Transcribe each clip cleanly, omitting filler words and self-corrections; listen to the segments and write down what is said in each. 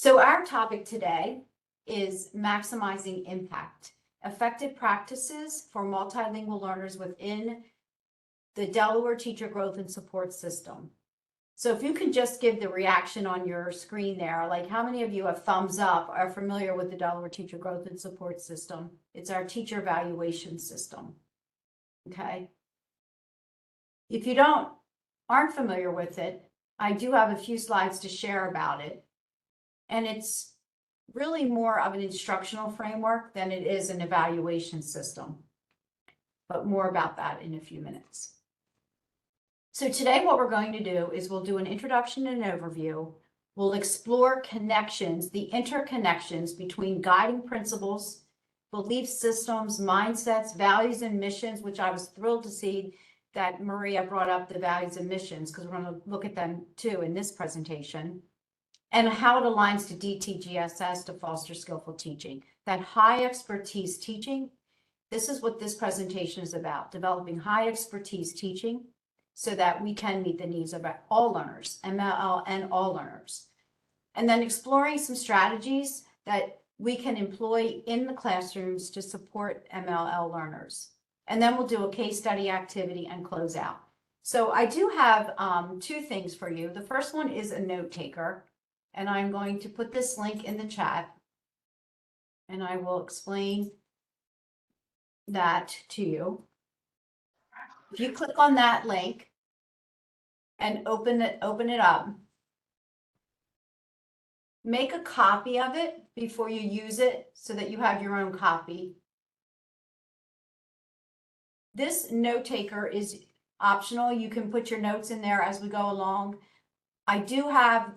So our topic today is maximizing impact, effective practices for multilingual learners within the Delaware Teacher Growth and Support System. So if you can just give the reaction on your screen there, like how many of you have thumbs up, are familiar with the Delaware Teacher Growth and Support System? It's our teacher evaluation system, okay? If you aren't familiar with it, I do have a few slides to share about it. And it's really more of an instructional framework than it is an evaluation system. But more about that in a few minutes. So today what we're going to do is we'll do an introduction and an overview. We'll explore connections, the interconnections between guiding principles, belief systems, mindsets, values, and missions, which I was thrilled to see that Maria brought up the values and missions, because we're going to look at them too in this presentation, and how it aligns to DTGSS to foster skillful teaching. That high expertise teaching, this is what this presentation is about, developing high expertise teaching so that we can meet the needs of all learners, MLL and all learners. And then exploring some strategies that we can employ in the classrooms to support MLL learners. And then we'll do a case study activity and close out. So I do have two things for you. The first one is a note taker, and I'm going to put this link in the chat, and I will explain that to you. If you click on that link and open it up, make a copy of it before you use it so that you have your own copy. This note taker is optional. You can put your notes in there as we go along. I do have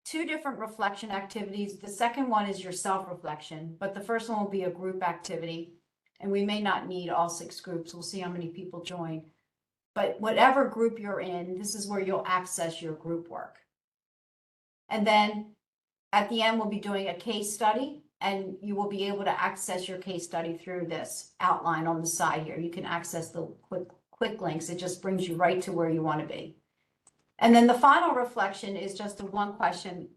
two different reflection activities. The second one is your self-reflection, but the first one will be a group activity. And we may not need all 6 groups. We'll see how many people join. But whatever group you're in, this is where you'll access your group work. And then at the end, we'll be doing a case study, and you will be able to access your case study through this outline on the side here. You can access the quick links. It just brings you right to where you want to be. And then the final reflection is just a one question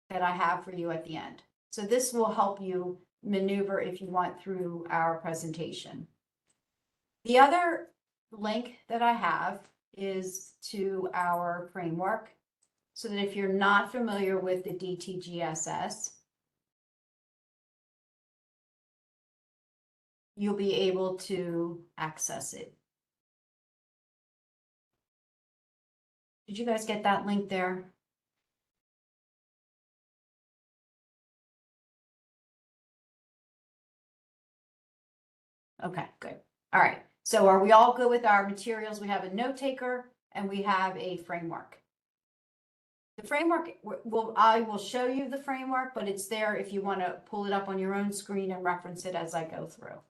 that I have for you at the end. So this will help you maneuver if you want through our presentation. The other link that I have is to our framework, so that if you're not familiar with the DTGSS, you'll be able to access it. Did you guys get that link there? Okay, good. All right. So are we all good with our materials? We have a note taker and we have a framework. The framework, I will show you the framework, but it's there if you want to pull it up on your own screen and reference it as I go through.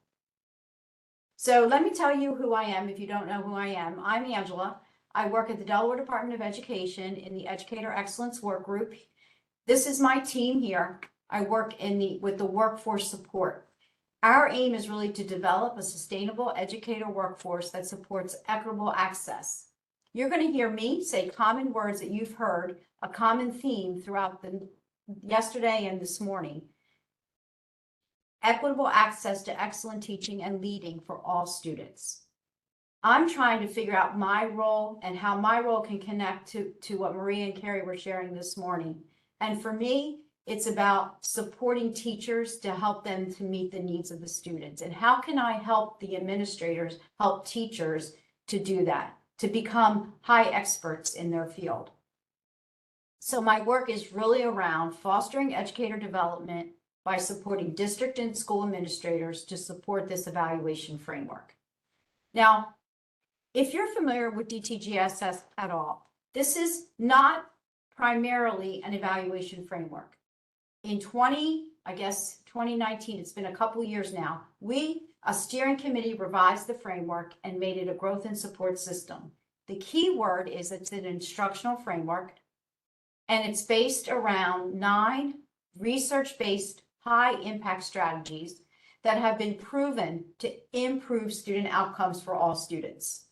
So let me tell you who I am if you don't know who I am. I'm Angela. I work at the Delaware Department of Education in the Educator Excellence Work Group. This is my team here. I work with the workforce support. Our aim is really to develop a sustainable educator workforce that supports equitable access. You're going to hear me say common words that you've heard, a common theme throughout yesterday and this morning. Equitable access to excellent teaching and leading for all students. I'm trying to figure out my role and how my role can connect to what Maria and Carrie were sharing this morning. And for me, it's about supporting teachers to help them to meet the needs of the students. And how can I help the administrators, help teachers to do that, to become high experts in their field? So my work is really around fostering educator development by supporting district and school administrators to support this evaluation framework. Now, if you're familiar with DTGSS at all, this is not primarily an evaluation framework. In 2019, it's been a couple years now, a steering committee revised the framework and made it a growth and support system. The key word is it's an instructional framework, and it's based around 9 research-based high-impact strategies that have been proven to improve student outcomes for all students.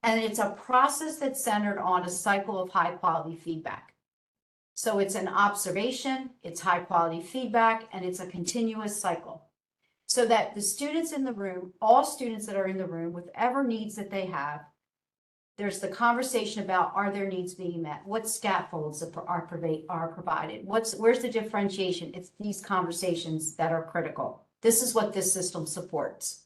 And it's a process that's centered on a cycle of high-quality feedback. So it's an observation, it's high quality feedback, and it's a continuous cycle. So that the students in the room, all students that are in the room, with whatever needs that they have, there's the conversation about, are their needs being met? What scaffolds are provided? Where's the differentiation? It's these conversations that are critical. This is what this system supports.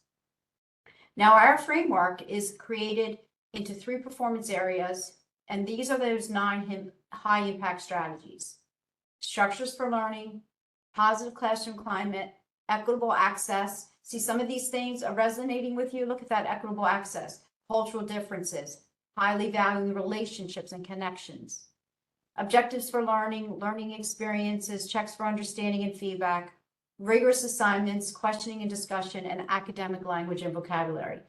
Now, our framework is created into 3 performance areas, and these are those 9 high impact strategies: structures for learning, positive classroom climate, equitable access. See, some of these things are resonating with you. Look at that: equitable access, cultural differences, highly valuing relationships and connections, objectives for learning, learning experiences, checks for understanding and feedback, rigorous assignments, questioning and discussion, and academic language and vocabulary.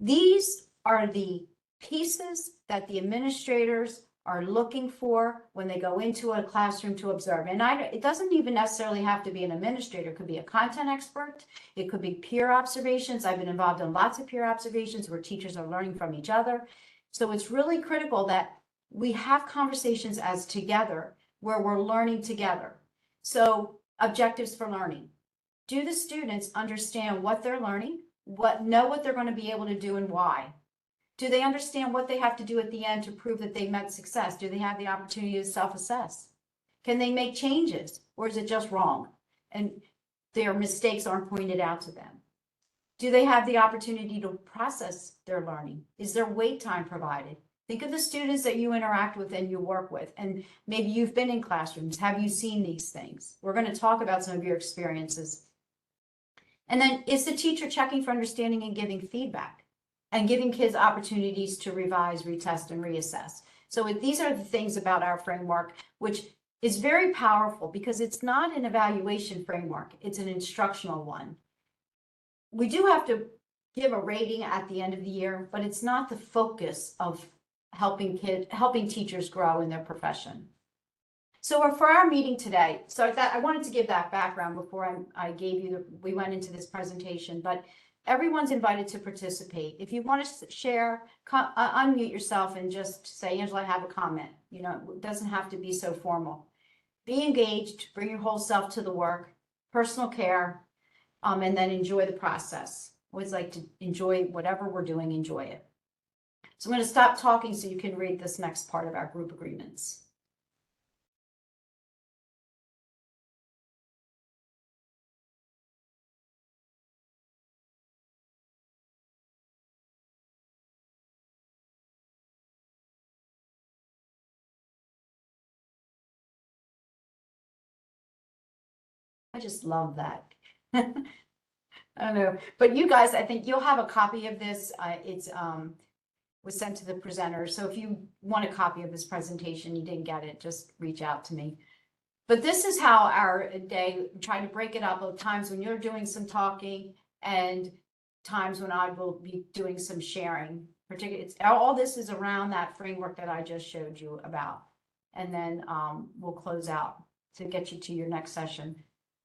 These are the pieces that the administrators are looking for when they go into a classroom to observe. And it doesn't even necessarily have to be an administrator. It could be a content expert. It could be peer observations. I've been involved in lots of peer observations where teachers are learning from each other. So it's really critical that we have conversations as together where we're learning together. So objectives for learning. Do the students understand what they're learning, know what they're going to be able to do and why? Do they understand what they have to do at the end to prove that they met success? Do they have the opportunity to self-assess? Can they make changes, or is it just wrong and their mistakes aren't pointed out to them? Do they have the opportunity to process their learning? Is there wait time provided? Think of the students that you interact with and you work with, and maybe you've been in classrooms. Have you seen these things? We're going to talk about some of your experiences. And then, is the teacher checking for understanding and giving feedback and giving kids opportunities to revise, retest, and reassess? So these are the things about our framework, which is very powerful because it's not an evaluation framework. It's an instructional one. We do have to give a rating at the end of the year, but it's not the focus of helping teachers grow in their profession. So for our meeting today, I wanted to give that background before we went into this presentation, but everyone's invited to participate. If you want to share, unmute yourself and just say, Angela, I have a comment. You know, it doesn't have to be so formal. Be engaged, bring your whole self to the work, personal care, and then enjoy the process. Always like to enjoy whatever we're doing, enjoy it. So I'm going to stop talking so you can read this next part of our group agreements. I just love that. I don't know, but you guys, I think you'll have a copy of this. It's was sent to the presenter. So if you want a copy of this presentation, you didn't get it, just reach out to me. But this is how our day, trying to break it up of times when you're doing some talking and times when I will be doing some sharing. Particularly, all this is around that framework that I just showed you about. And then we'll close out to get you to your next session.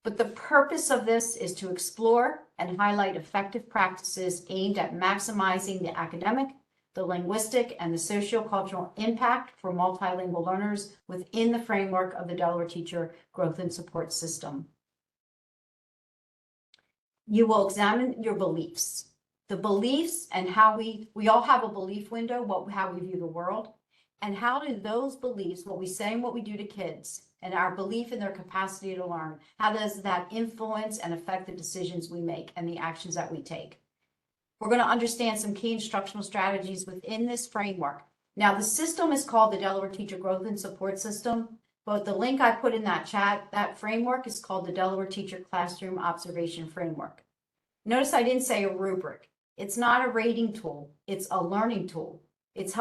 But the purpose of this is to explore and highlight effective practices aimed at maximizing the academic, the linguistic, and the sociocultural impact for multilingual learners within the framework of the Delaware Teacher Growth and Support System. You will examine your beliefs. The beliefs and how we all have a belief window, how we view the world, and how do those beliefs, what we say and what we do to kids, and our belief in their capacity to learn, how does that influence and affect the decisions we make and the actions that we take? We're going to understand some key instructional strategies within this framework. Now, the system is called the Delaware Teacher Growth and Support System, but the link I put in that chat, that framework is called the Delaware Teacher Classroom Observation Framework. Notice I didn't say a rubric. It's not a rating tool. It's a learning tool. It's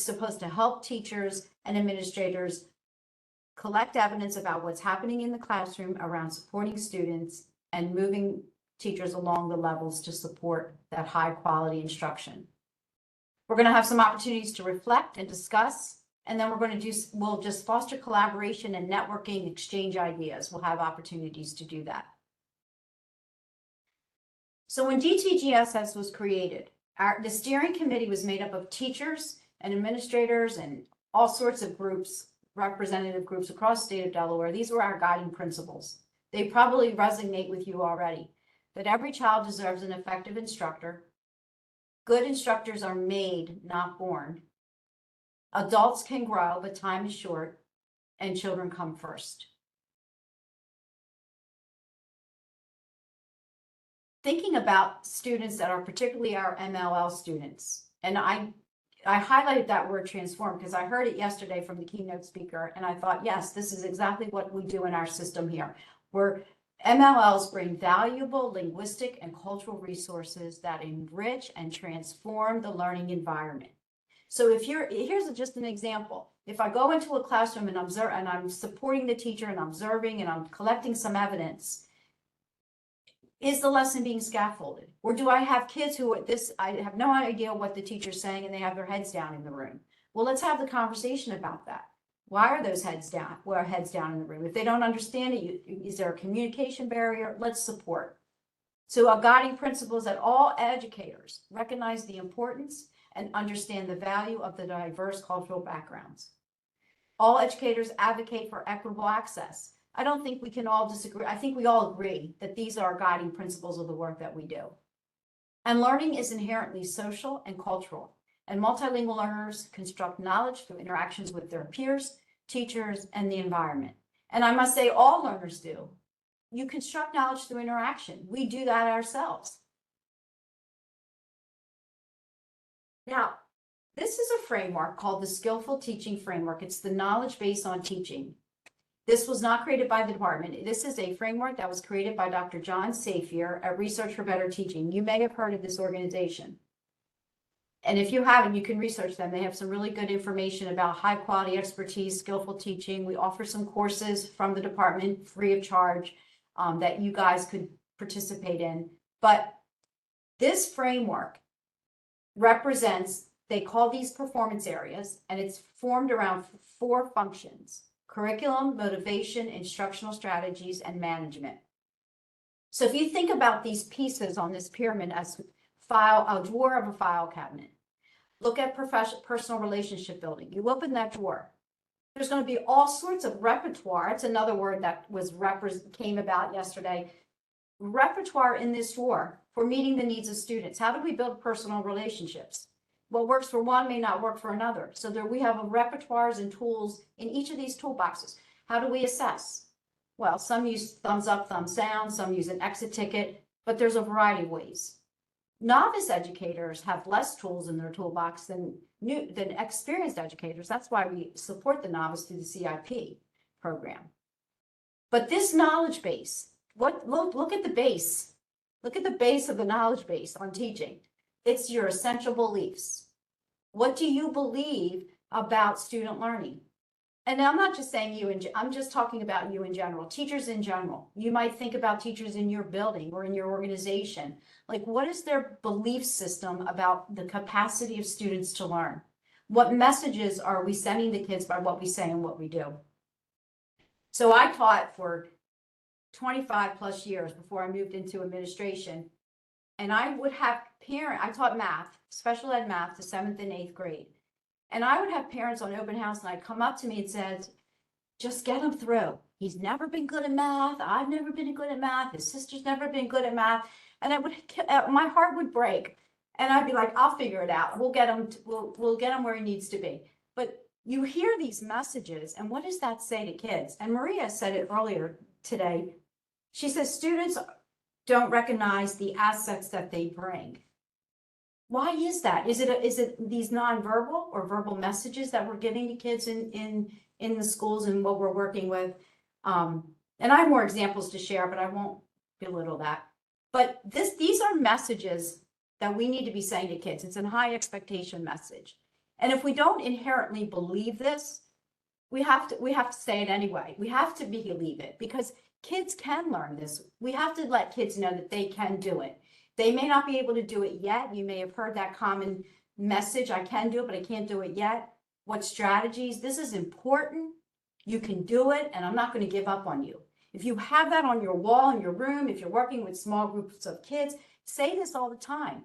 supposed to help teachers and administrators collect evidence about what's happening in the classroom around supporting students and moving teachers along the levels to support that high quality instruction. We're going to have some opportunities to reflect and discuss, and then we'll just foster collaboration and networking, exchange ideas. We'll have opportunities to do that. So when DTGSS was created, the steering committee was made up of teachers and administrators and all sorts of groups representative groups across the state of Delaware, these were our guiding principles. They probably resonate with you already. That every child deserves an effective instructor. Good instructors are made, not born. Adults can grow, but time is short, and children come first. Thinking about students that are particularly our MLL students, and I highlighted that word transform because I heard it yesterday from the keynote speaker, and I thought, yes, this is exactly what we do in our system here. Where MLLs bring valuable linguistic and cultural resources that enrich and transform the learning environment. So here's just an example. If I go into a classroom and I'm supporting the teacher and observing and I'm collecting some evidence, is the lesson being scaffolded? Or do I have kids I have no idea what the teacher's saying and they have their heads down in the room? Well, let's have the conversation about that. Why are those heads down? Well, heads down in the room. If they don't understand it, is there a communication barrier? Let's support. So our guiding principle is that all educators recognize the importance and understand the value of the diverse cultural backgrounds. All educators advocate for equitable access. I don't think we can all disagree. I think we all agree that these are guiding principles of the work that we do. And learning is inherently social and cultural. And multilingual learners construct knowledge through interactions with their peers, teachers, and the environment. And I must say all learners do. You construct knowledge through interaction. We do that ourselves. Now, this is a framework called the Skillful Teaching Framework. It's the knowledge base on teaching. This was not created by the department. This is a framework that was created by Dr. John Safier at Research for Better Teaching. You may have heard of this organization. And if you haven't, you can research them. They have some really good information about high quality expertise, skillful teaching. We offer some courses from the department free of charge that you guys could participate in. But this framework represents, they call these performance areas, and it's formed around 4 functions: curriculum, motivation, instructional strategies, and management. So if you think about these pieces on this pyramid as a drawer of a file cabinet, look at personal relationship building. You open that drawer, there's going to be all sorts of repertoire. It's another word that came about yesterday. Repertoire in this drawer for meeting the needs of students. How do we build personal relationships? What works for one may not work for another. So there we have repertoires and tools in each of these toolboxes. How do we assess? Well, some use thumbs up, thumbs down, some use an exit ticket, but there's a variety of ways. Novice educators have less tools in their toolbox than experienced educators. That's why we support the novice through the CIP program. But this knowledge base, look at the base. Look at the base of the knowledge base on teaching. It's your essential beliefs. What do you believe about student learning? And I'm not just saying I'm just talking about you in general, teachers in general. You might think about teachers in your building or in your organization. Like, what is their belief system about the capacity of students to learn? What messages are we sending to kids by what we say and what we do? So I taught for 25 plus years before I moved into administration. And I would have I taught math, special ed math to 7th and 8th grade. And I would have parents on open house and I'd come up to me and said, just get him through. He's never been good at math. I've never been good at math. His sister's never been good at math. And my heart would break. And I'd be like, I'll figure it out. We'll get him, we'll get him where he needs to be. But you hear these messages, and what does that say to kids? And Maria said it earlier today. She says students don't recognize the assets that they bring. Why is that? Is it these nonverbal or verbal messages that we're giving to kids in the schools and what we're working with? And I have more examples to share, but I won't belittle that. But these are messages that we need to be saying to kids. It's a high expectation message. And if we don't inherently believe this, we have to say it anyway. We have to believe it because kids can learn this. We have to let kids know that they can do it. They may not be able to do it yet. You may have heard that common message, I can do it, but I can't do it yet. What strategies? This is important. You can do it, and I'm not going to give up on you. If you have that on your wall in your room, if you're working with small groups of kids, say this all the time.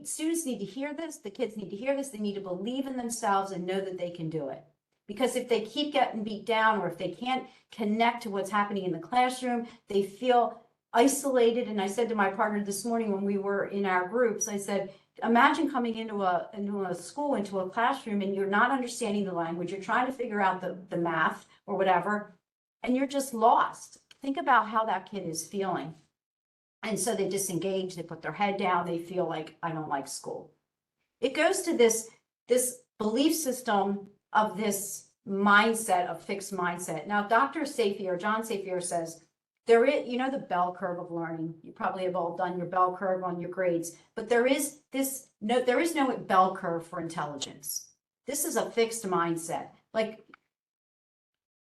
Students need to hear this. The kids need to hear this. They need to believe in themselves and know that they can do it. Because if they keep getting beat down, or if they can't connect to what's happening in the classroom, they feel isolated. And I said to my partner this morning when we were in our groups, I said, imagine coming into a school, into a classroom, and you're not understanding the language. You're trying to figure out the math or whatever, and you're just lost. Think about how that kid is feeling. And so they disengage, they put their head down, they feel like, I don't like school. It goes to this belief system of this mindset, of fixed mindset. Now, Dr. Safier, John Safier says, there is, you know, the bell curve of learning. You probably have all done your bell curve on your grades, but there is no bell curve for intelligence. This is a fixed mindset. Like,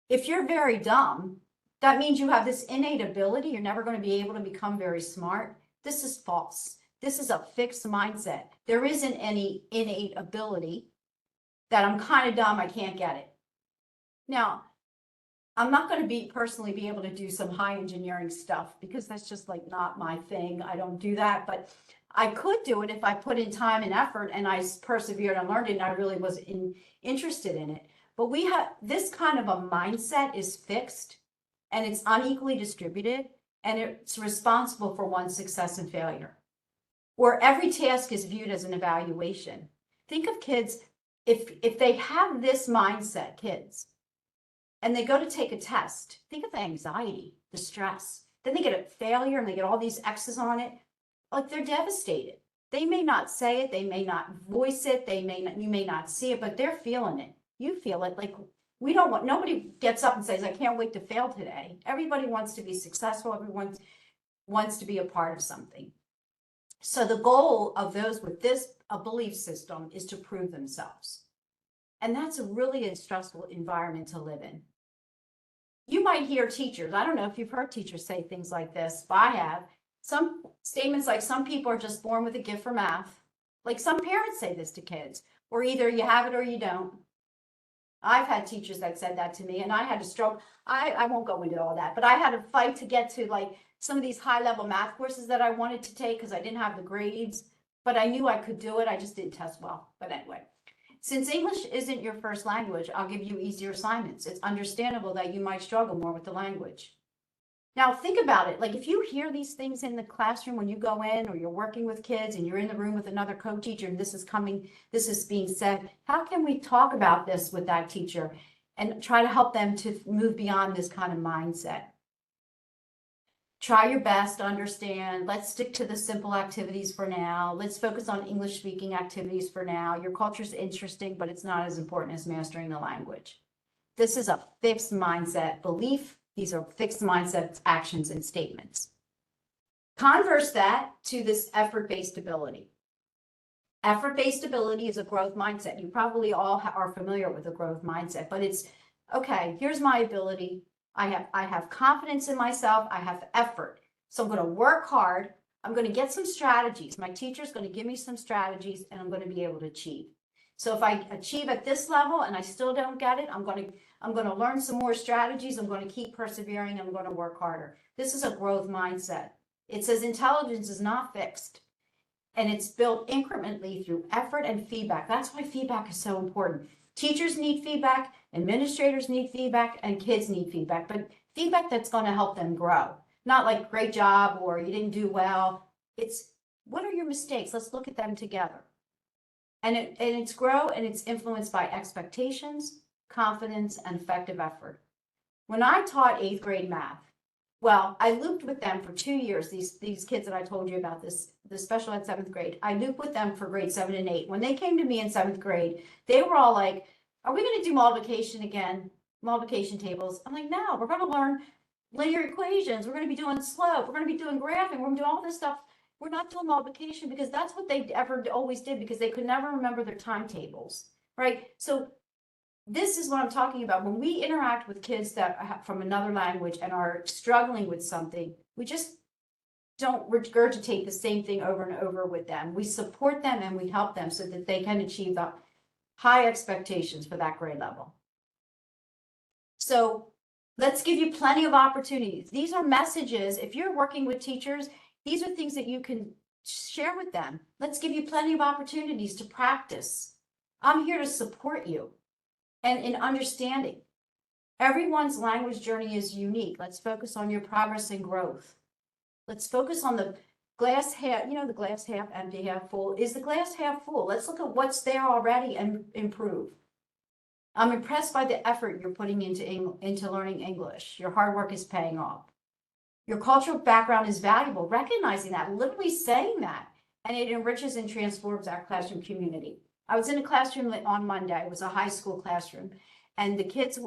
if you're very dumb, that means you have this innate ability. You're never going to be able to become very smart. This is false. This is a fixed mindset. There isn't any innate ability that I'm kind of dumb, I can't get it. Now, I'm not going to personally be able to do some high engineering stuff because that's just like not my thing. I don't do that, but I could do it if I put in time and effort and I persevered and learned it and I really was interested in it. But we have this kind of a mindset is fixed and it's unequally distributed and it's responsible for one's success and failure. Where every task is viewed as an evaluation. Think of kids, if they have this mindset, kids, and they go to take a test, think of the anxiety, the stress. Then they get a failure and they get all these X's on it. Like, they're devastated. They may not say it, they may not voice it, you may not see it, but they're feeling it. You feel it. Like, nobody gets up and says, I can't wait to fail today. Everybody wants to be successful. Everyone wants to be a part of something. So the goal of those with a belief system is to prove themselves. And that's really a stressful environment to live in. You might hear teachers, I don't know if you've heard teachers say things like this, but I have. Some statements like, some people are just born with a gift for math. Like, some parents say this to kids, or either you have it or you don't. I've had teachers that said that to me, and I had to struggle. I won't go into all that, but I had to fight to get to like some of these high-level math courses that I wanted to take because I didn't have the grades, but I knew I could do it. I just didn't test well. But anyway, since English isn't your first language, I'll give you easier assignments. It's understandable that you might struggle more with the language. Now, think about it. Like, if you hear these things in the classroom when you go in, or you're working with kids and you're in the room with another co-teacher and this is being said, how can we talk about this with that teacher and try to help them to move beyond this kind of mindset? Try your best to understand. Let's stick to the simple activities for now. Let's focus on English speaking activities for now. Your culture is interesting, but it's not as important as mastering the language. This is a fixed mindset belief. These are fixed mindsets, actions, and statements. Converse that to this effort-based ability. Effort-based ability is a growth mindset. You probably all are familiar with a growth mindset, but it's, okay, here's my ability. I have confidence in myself. I have effort. So I'm going to work hard. I'm going to get some strategies. My teacher's going to give me some strategies and I'm going to be able to achieve. So if I achieve at this level and I still don't get it, I'm going to learn some more strategies. I'm going to keep persevering. I'm going to work harder. This is a growth mindset. It says intelligence is not fixed and it's built incrementally through effort and feedback. That's why feedback is so important. Teachers need feedback, administrators need feedback, and kids need feedback, but feedback that's going to help them grow. Not like great job or you didn't do well. It's, what are your mistakes? Let's look at them together. And it's grow and it's influenced by expectations, confidence, and effective effort. When I taught 8th grade math, well, I looped with them for 2 years. These kids that I told you about, the special ed 7th grade, I looped with them for grade 7 and 8. When they came to me in 7th grade, they were all like, are we going to do multiplication again? Multiplication tables? I'm like, no, we're going to learn linear equations. We're going to be doing slope. We're going to be doing graphing. We're going to do all this stuff. We're not doing multiplication because that's what they always did because they could never remember their timetables, right? So this is what I'm talking about. When we interact with kids that from another language and are struggling with something, we just don't regurgitate the same thing over and over with them. We support them and we help them so that they can achieve the high expectations for that grade level. So let's give you plenty of opportunities. These are messages. If you're working with teachers, these are things that you can share with them. Let's give you plenty of opportunities to practice. I'm here to support you. and in understanding. Everyone's language journey is unique. Let's focus on your progress and growth. Let's focus on the glass half, the glass half empty, half full. Is the glass half full? Let's look at what's there already and improve. I'm impressed by the effort you're putting into learning English. Your hard work is paying off. Your cultural background is valuable. Recognizing that, literally saying that, and it enriches and transforms our classroom community. I was in a classroom on Monday. It was a high school classroom, and the kids,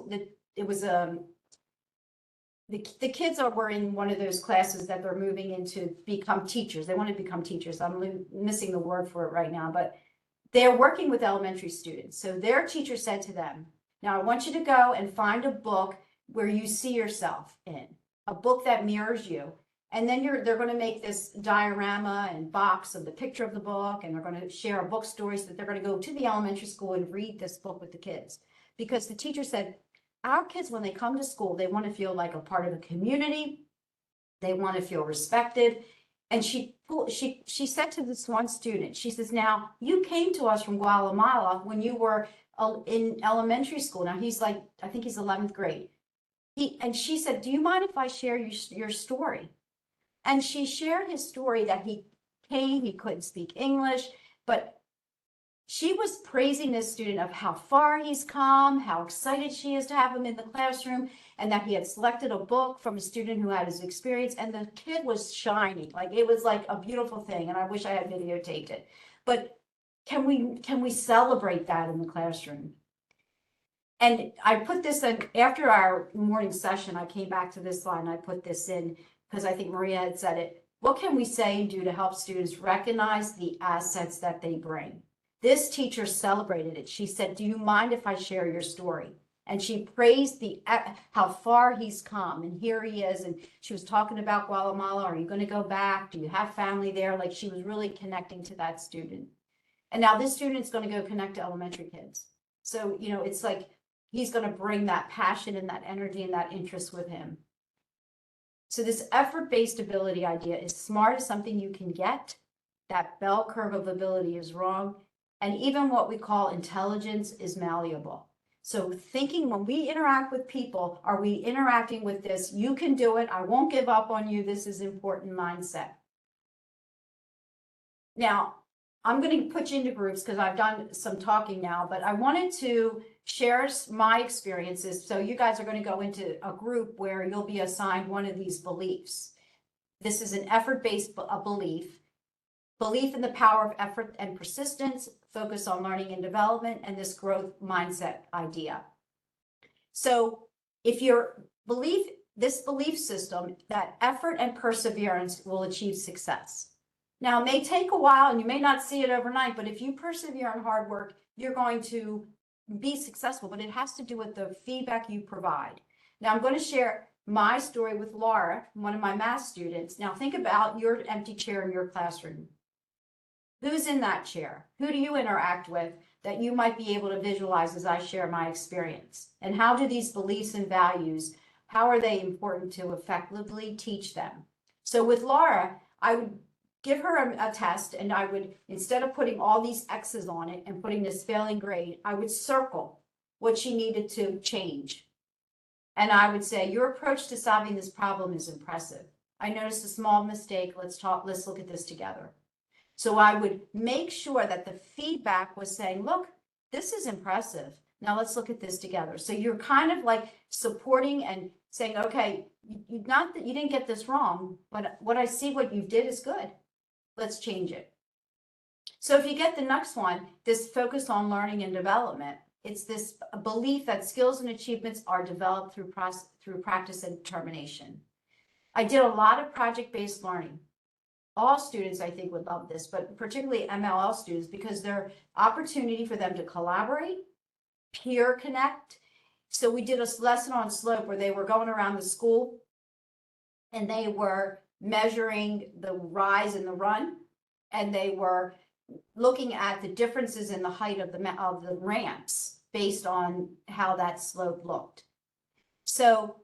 the kids were in one of those classes that they're moving into become teachers. They want to become teachers. I'm missing the word for it right now, but they're working with elementary students. So their teacher said to them, now I want you to go and find a book where you see yourself in, a book that mirrors you. And then they're going to make this diorama and box of the picture of the book, and they're going to share a book stories that they're going to go to the elementary school and read this book with the kids. Because the teacher said, our kids, when they come to school, they want to feel like a part of a community. They want to feel respected. And she said to this one student, she says, now you came to us from Guatemala when you were in elementary school. Now he's like, I think he's 11th grade. And she said, do you mind if I share your story? And she shared his story that he came, he couldn't speak English, but she was praising this student of how far he's come, how excited she is to have him in the classroom, and that he had selected a book from a student who had his experience, and the kid was shining. Like, it was like a beautiful thing, and I wish I had videotaped it. But can we celebrate that in the classroom? And I put this in, after our morning session, I came back to this slide and I put this in because I think Maria had said it. What can we say and do to help students recognize the assets that they bring? This teacher celebrated it. She said, do you mind if I share your story? And she praised how far he's come, and here he is. And she was talking about Guatemala. Are you going to go back? Do you have family there? Like, she was really connecting to that student. And now this student's going to go connect to elementary kids. So, it's like he's going to bring that passion and that energy and that interest with him. So this effort-based ability idea is smart is something you can get. That bell curve of ability is wrong. And even what we call intelligence is malleable. So thinking when we interact with people, are we interacting with this? You can do it. I won't give up on you. This is important mindset. Now, I'm going to put you into groups because I've done some talking now, but I wanted to share my experiences. So you guys are going to go into a group where you'll be assigned one of these beliefs. This is an effort-based belief. Belief in the power of effort and persistence, focus on learning and development, and this growth mindset idea. So if this belief system, that effort and perseverance will achieve success. Now, it may take a while and you may not see it overnight, but if you persevere in hard work, you're going to be successful, but it has to do with the feedback you provide. Now, I'm going to share my story with Laura, one of my math students. Now, think about your empty chair in your classroom. Who's in that chair? Who do you interact with that you might be able to visualize as I share my experience? And how do these beliefs and values, how are they important to effectively teach them? So with Laura, I would give her a test, and I would, instead of putting all these X's on it and putting this failing grade, I would circle what she needed to change. And I would say, your approach to solving this problem is impressive. I noticed a small mistake. Let's look at this together. So I would make sure that the feedback was saying, look, this is impressive. Now let's look at this together. So you're kind of like supporting and saying, okay, not that you didn't get this wrong, but what I see what you did is good. Let's change it. So if you get the next one, this focus on learning and development, it's this belief that skills and achievements are developed through practice and determination. I did a lot of project-based learning. All students, I think, would love this, but particularly MLL students, because they're opportunity for them to collaborate, peer connect. So we did a lesson on slope where they were going around the school and they were measuring the rise and the run, and they were looking at the differences in the height of the ramps based on how that slope looked. So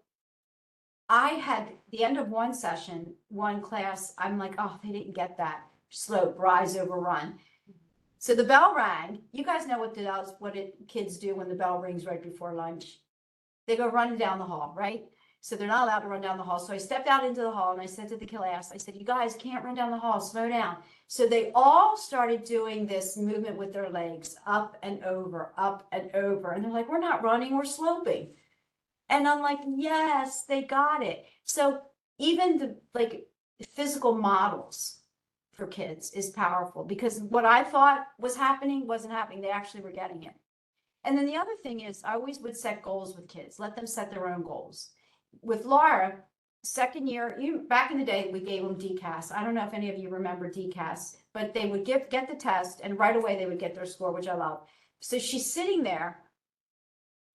I had the end of one session, one class, I'm like, oh, they didn't get that slope, rise over run. So the bell rang. You guys know what kids do when the bell rings right before lunch. They go running down the hall, right? So they're not allowed to run down the hall. So I stepped out into the hall and I said to the class, I said, you guys can't run down the hall, slow down. So they all started doing this movement with their legs up and over, up and over. And they're like, we're not running, we're sloping. And I'm like, yes, they got it. So even the physical models for kids is powerful, because what I thought was happening wasn't happening. They actually were getting it. And then the other thing is, I always would set goals with kids, let them set their own goals. With Laura, second year, back in the day, we gave them DCAS. I don't know if any of you remember DCAS, but they would get the test and right away they would get their score, which I love. So she's sitting there.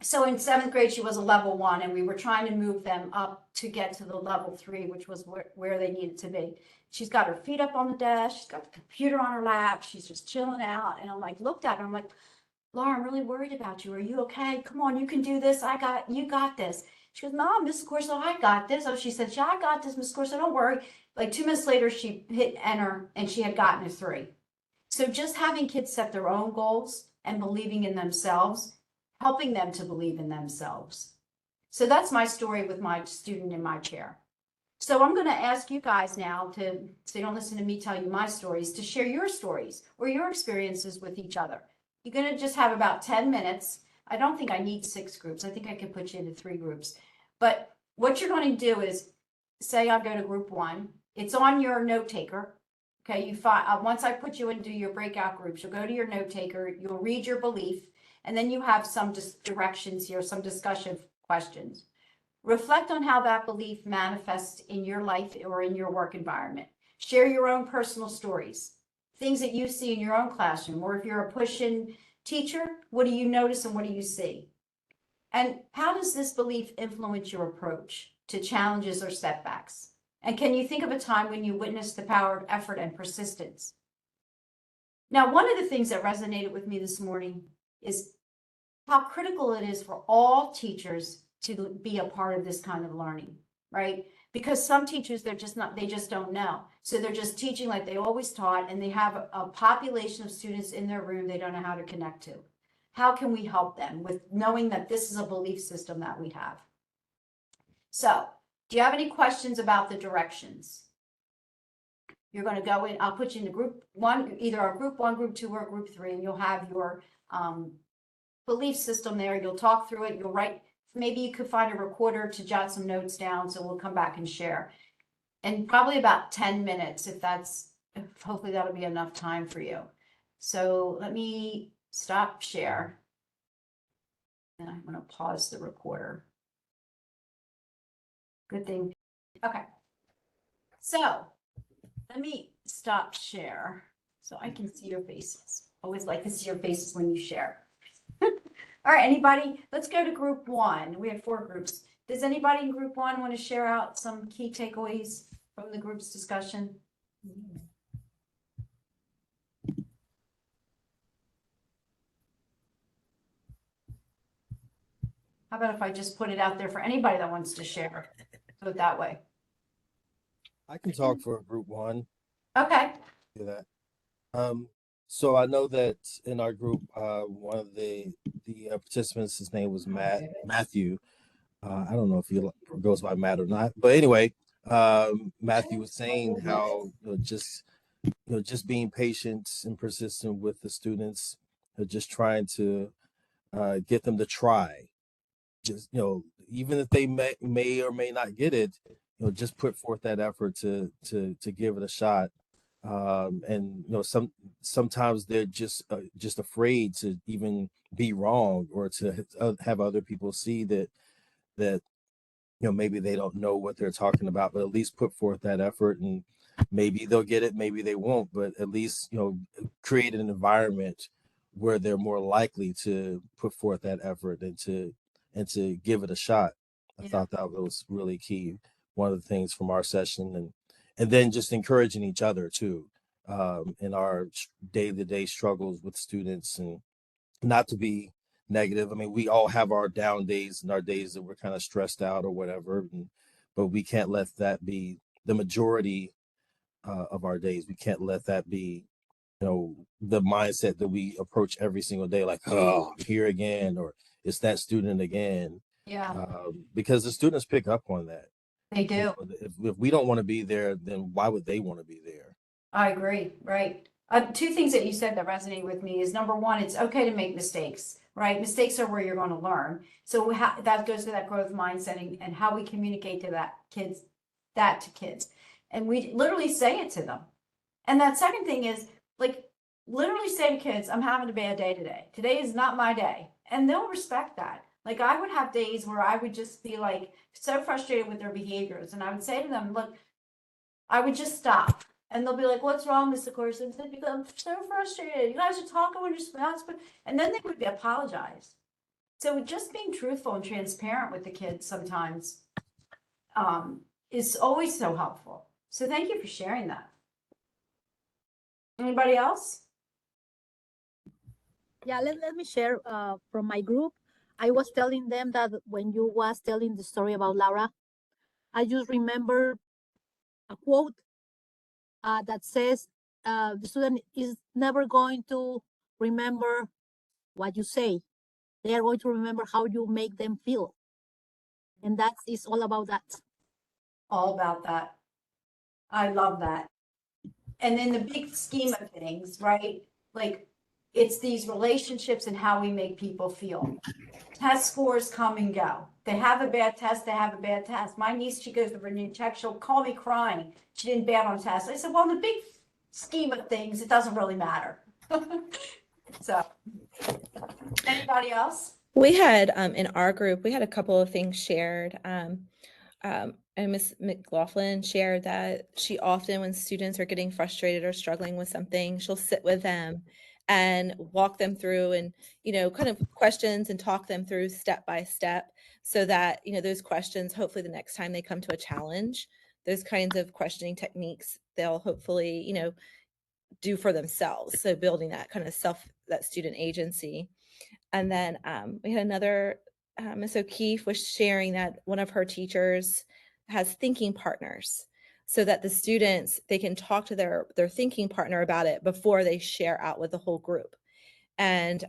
So in seventh grade, she was a level 1, and we were trying to move them up to get to the level 3, which was where they needed to be. She's got her feet up on the desk. She's got the computer on her lap. She's just chilling out. And I'm like, looked at her. I'm like, Laura, I'm really worried about you. Are you okay? Come on, you can do this. You got this. She goes, no, Miss Socorso, I got this. Oh, she said, yeah, I got this, Miss Socorso, don't worry. Like 2 minutes later, she hit enter and she had gotten a 3. So just having kids set their own goals and believing in themselves, helping them to believe in themselves. So that's my story with my student in my chair. So I'm going to ask you guys now so you don't listen to me tell you my stories, to share your stories or your experiences with each other. You're going to just have about 10 minutes. I don't think I need 6 groups. I think I can put you into 3 groups. But what you're going to do is, say I go to group 1. It's on your note taker. Okay, once I put you into your breakout groups, you'll go to your note taker, you'll read your belief, and then you have some directions here, some discussion questions. Reflect on how that belief manifests in your life or in your work environment. Share your own personal stories, things that you see in your own classroom, or if you're a push-in teacher, what do you notice and what do you see? And how does this belief influence your approach to challenges or setbacks? And can you think of a time when you witnessed the power of effort and persistence? Now, one of the things that resonated with me this morning is how critical it is for all teachers to be a part of this kind of learning, right? Because some teachers, they just don't know. So they're just teaching like they always taught, and they have a population of students in their room they don't know how to connect to. How can we help them with knowing that this is a belief system that we have? So, do you have any questions about the directions? You're going to go in, I'll put you into group 1, either a group 1, group 2, or group 3, and you'll have your belief system there. You'll talk through it. You'll write. Maybe you could find a recorder to jot some notes down, so we'll come back and share. And probably about 10 minutes, hopefully that'll be enough time for you. So let me stop share. And I'm going to pause the recorder. Good thing. Okay. So let me stop share so I can see your faces. Always like to see your faces when you share. All right, anybody? Let's go to group 1. We have 4 groups. Does anybody in group 1 want to share out some key takeaways from the group's discussion? How about if I just put it out there for anybody that wants to share? Do it that way. I can talk for group 1. Okay. Do that. So I know that in our group, one of the participants, his name was Matthew. I don't know if he goes by Matt or not, but anyway, Matthew was saying how just being patient and persistent with the students, just trying to get them to try. Just even if they may or may not get it, just put forth that effort to give it a shot. And sometimes they're just afraid to even be wrong, or to have other people see that maybe they don't know what they're talking about, but at least put forth that effort, and maybe they'll get it, maybe they won't, but at least create an environment where they're more likely to put forth that effort and to give it a shot. I thought that was really key. One of the things from our session, and then just encouraging each other too, in our day-to-day struggles with students, and not to be negative. I mean, we all have our down days and our days that we're kind of stressed out or whatever, but we can't let that be the majority of our days. We can't let that be the mindset that we approach every single day, like, oh, here again, or it's that student again. Yeah, Because the students pick up on that. they do. If we don't want to be there, then why would they want to be there? I agree, right. Two things that you said that resonate with me is number one, it's okay to make mistakes, right? Mistakes are where you're going to learn. So that goes to that growth mindset and how we communicate to to kids. And we literally say it to them. And that second thing is like literally say to kids, I'm having a bad day today. Today is not my day. And they'll respect that. Like I would have days where I would just be like so frustrated with their behaviors. And I would say to them, look, I would just stop. And they'll be like, what's wrong, Mr. Socorso? And because I'm so frustrated. You guys are talking when you're supposed to. And then they would apologize. So just being truthful and transparent with the kids sometimes is always so helpful. So thank you for sharing that. Anybody else? Yeah, let me share from my group. I was telling them that when you was telling the story about Laura, I just remember a quote that says, the student is never going to remember what you say. They are going to remember how you make them feel. And that is all about that. All about that. I love that. And in the big scheme of things, right? Like it's these relationships and how we make people feel. Test scores come and go. They have a bad test, they have a bad test. My niece, she goes to her new check, she'll call me crying. She didn't bad on tests. I said, well, in the big scheme of things, it doesn't really matter. So, anybody else? We had in our group, we had a couple of things shared. And Ms. McLaughlin shared that she often, when students are getting frustrated or struggling with something, she'll sit with them and walk them through and, kind of questions and talk them through step by step so that, those questions, hopefully the next time they come to a challenge, those kinds of questioning techniques, they'll hopefully, do for themselves. So building that kind of that student agency. And then we had another, Ms. O'Keefe was sharing that one of her teachers has thinking partners so that the students, they can talk to their thinking partner about it before they share out with the whole group. And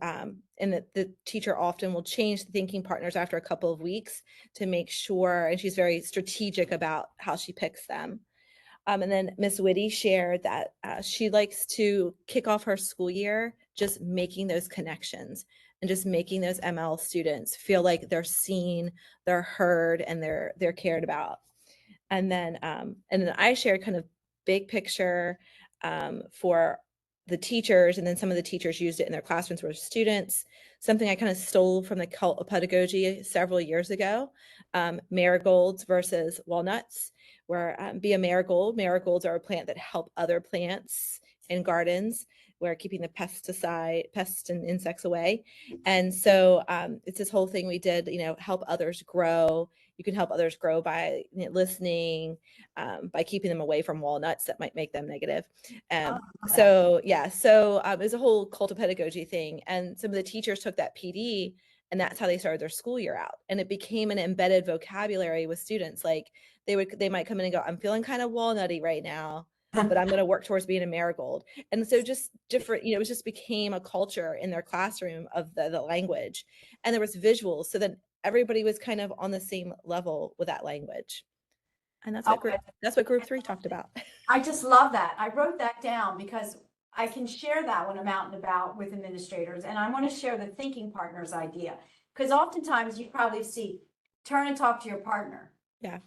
that the teacher often will change the thinking partners after a couple of weeks to make sure, and she's very strategic about how she picks them. And then Miss Whitty shared that she likes to kick off her school year just making those connections and just making those ML students feel like they're seen, they're heard, and they're cared about. And then I shared kind of big picture for the teachers, and then some of the teachers used it in their classrooms with students. Something I kind of stole from the cult of pedagogy several years ago, marigolds versus walnuts, where be a marigold. Marigolds are a plant that help other plants in gardens, where keeping the pests and insects away. And so it's this whole thing we did, help others grow. You can help others grow by listening, by keeping them away from walnuts that might make them negative. So it was a whole cult of pedagogy thing. And some of the teachers took that PD, and that's how they started their school year out. And it became an embedded vocabulary with students. Like they might come in and go, I'm feeling kind of walnutty right now, but I'm going to work towards being a marigold. And so just different, it just became a culture in their classroom of the language. And there was visuals. So then everybody was kind of on the same level with that language. And that's what group 3 talked about. I just love that. I wrote that down because I can share that when I'm out and about with administrators. And I want to share the thinking partners idea. Because oftentimes you probably see, turn and talk to your partner. Yeah.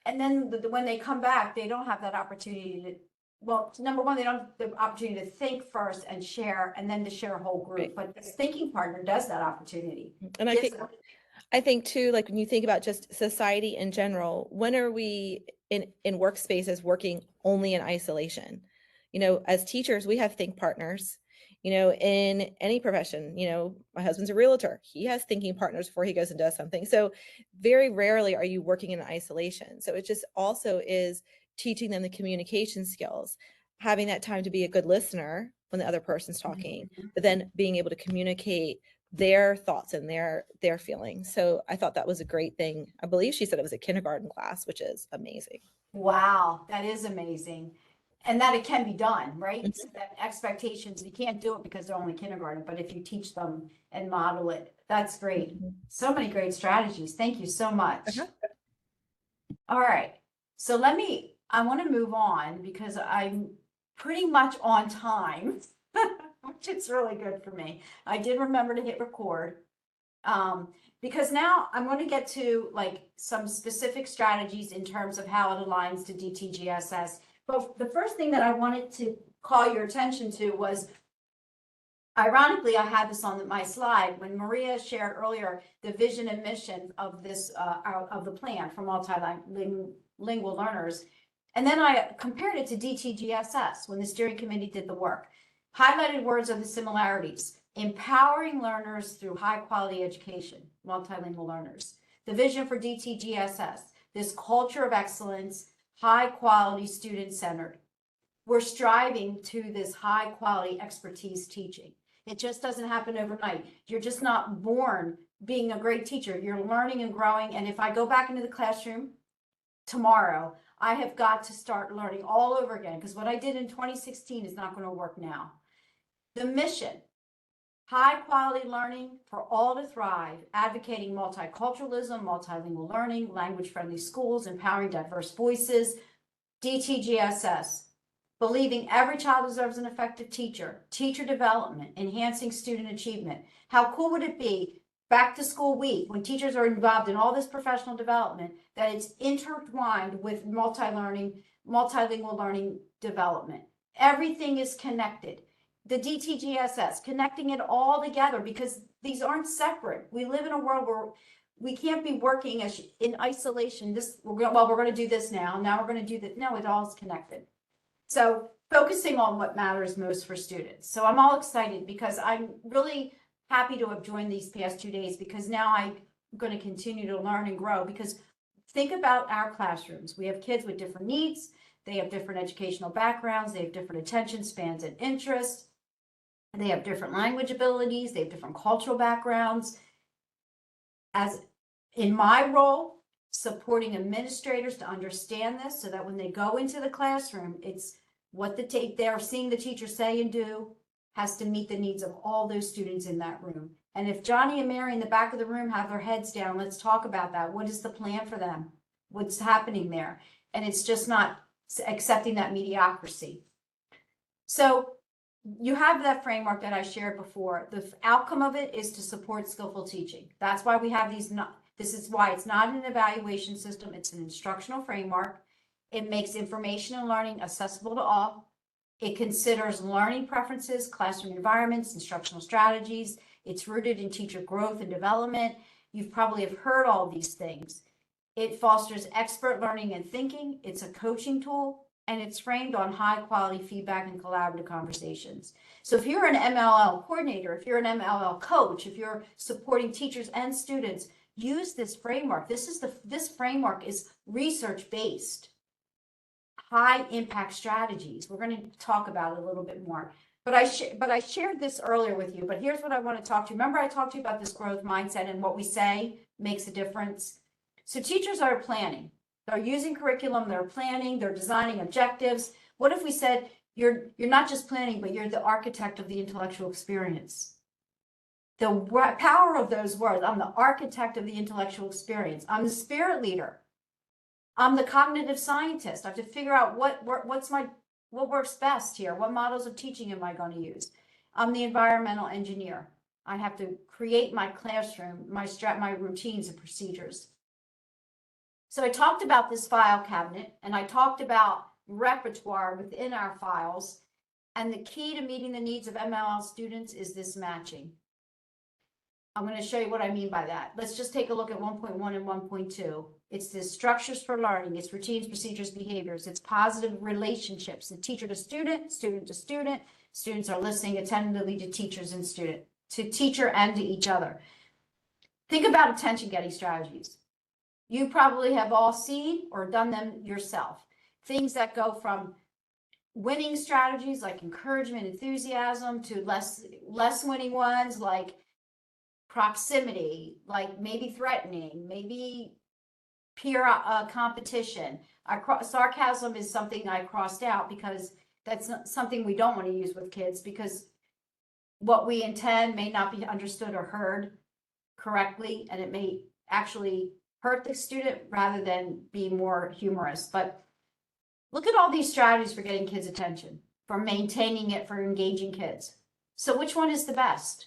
And then when they come back, they don't have that opportunity to, well, number one, they don't have the opportunity to think first and share, and then to share a whole group. Right. But this thinking partner does that opportunity. And I think too, like when you think about just society in general, when are we in workspaces working only in isolation? As teachers, we have think partners, in any profession. My husband's a realtor. He has thinking partners before he goes and does something. So very rarely are you working in isolation. So it just also is teaching them the communication skills, having that time to be a good listener when the other person's talking, but then being able to communicate their thoughts and their feelings. So I thought that was a great thing. I believe she said it was a kindergarten class, which is amazing. Wow, that is amazing. and that it can be done, right? So that expectations, you can't do it because they're only kindergarten, but if you teach them and model it, that's great. So many great strategies. Thank you so much. Uh-huh. All right. So I want to move on because I'm pretty much on time, which is really good for me. I did remember to hit record. Because now I'm going to get to like some specific strategies in terms of how it aligns to DTGSS. But the first thing that I wanted to call your attention to was, ironically, I had this on my slide when Maria shared earlier the vision and mission of this of the plan for multilingual learners. And then I compared it to DTGSS when the steering committee did the work. Highlighted words are the similarities. Empowering learners through high quality education, multilingual learners. The vision for DTGSS, this culture of excellence, high quality student centered. We're striving to this high quality expertise teaching. It just doesn't happen overnight. You're just not born being a great teacher. You're learning and growing. And if I go back into the classroom tomorrow, I have got to start learning all over again, because what I did in 2016 is not going to work now. The mission. High quality learning for all to thrive, advocating multiculturalism, multilingual learning, language friendly schools, empowering diverse voices. DTGSS, believing every child deserves an effective teacher, teacher development, enhancing student achievement. How cool would it be back to school week when teachers are involved in all this professional development, that it's intertwined with multilingual learning development. Everything is connected. The DTGSS, connecting it all together, because these aren't separate. We live in a world where we can't be working in isolation. We're going to do this now. Now we're going to do that. No, it all is connected. So focusing on what matters most for students. So I'm all excited because I'm really happy to have joined these past 2 days, because now I'm going to continue to learn and grow. Because think about our classrooms. We have kids with different needs. They have different educational backgrounds. They have different attention spans and interests. They have different language abilities. They have different cultural backgrounds. As in my role, supporting administrators to understand this, so that when they go into the classroom, it's what they're seeing the teacher say and do has to meet the needs of all those students in that room. And if Johnny and Mary in the back of the room have their heads down, let's talk about that. What is the plan for them? What's happening there? And it's just not accepting that mediocrity. So you have that framework that I shared before. The outcome of it is to support skillful teaching. That's why we have this is why it's not an evaluation system. It's an instructional framework. It makes information and learning accessible to all. It considers learning preferences, classroom environments, instructional strategies. It's rooted in teacher growth and development. You've probably have heard all these things. It fosters expert learning and thinking. It's a coaching tool. And it's framed on high quality feedback and collaborative conversations. So if you're an MLL coordinator, if you're an MLL coach, if you're supporting teachers and students, use this framework. This framework is research-based, high impact strategies. We're going to talk about it a little bit more. But I shared this earlier with you, but here's what I want to talk to you. Remember, I talked to you about this growth mindset and what we say makes a difference. So teachers are planning. They're using curriculum, they're planning, they're designing objectives. What if we said, you're not just planning, but you're the architect of the intellectual experience? The power of those words. I'm the architect of the intellectual experience. I'm the spirit leader. I'm the cognitive scientist. I have to figure out what works best here. What models of teaching am I going to use? I'm the environmental engineer. I have to create my classroom, my routines and procedures. So I talked about this file cabinet, and I talked about repertoire within our files. And the key to meeting the needs of MLL students is this matching. I'm going to show you what I mean by that. Let's just take a look at 1.1 and 1.2. It's the structures for learning. It's routines, procedures, behaviors. It's positive relationships. The teacher to student, student to student. Students are listening attentively to teachers and student, to teacher and to each other. Think about attention-getting strategies. You probably have all seen or done them yourself. Things that go from winning strategies like encouragement, enthusiasm, to less winning ones like proximity, like maybe threatening, maybe peer competition. Sarcasm is something I crossed out because that's not something we don't want to use with kids, because what we intend may not be understood or heard correctly, and it may actually hurt the student rather than be more humorous. But look at all these strategies for getting kids' attention, for maintaining it, for engaging kids. So which one is the best?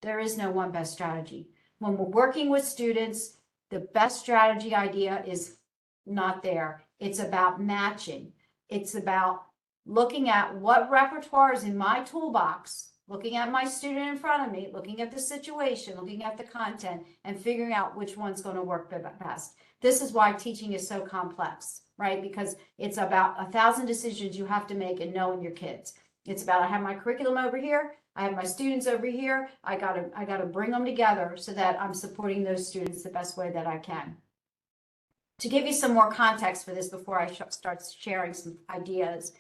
There is no one best strategy. When we're working with students, the best strategy idea is not there. It's about matching. It's about looking at what repertoire is in my toolbox, looking at my student in front of me, looking at the situation, looking at the content, and figuring out which one's going to work best. This is why teaching is so complex, right? Because it's about 1,000 decisions you have to make in knowing your kids. It's about, I have my curriculum over here, I have my students over here, I gotta bring them together so that I'm supporting those students the best way that I can. To give you some more context for this before I start sharing some ideas,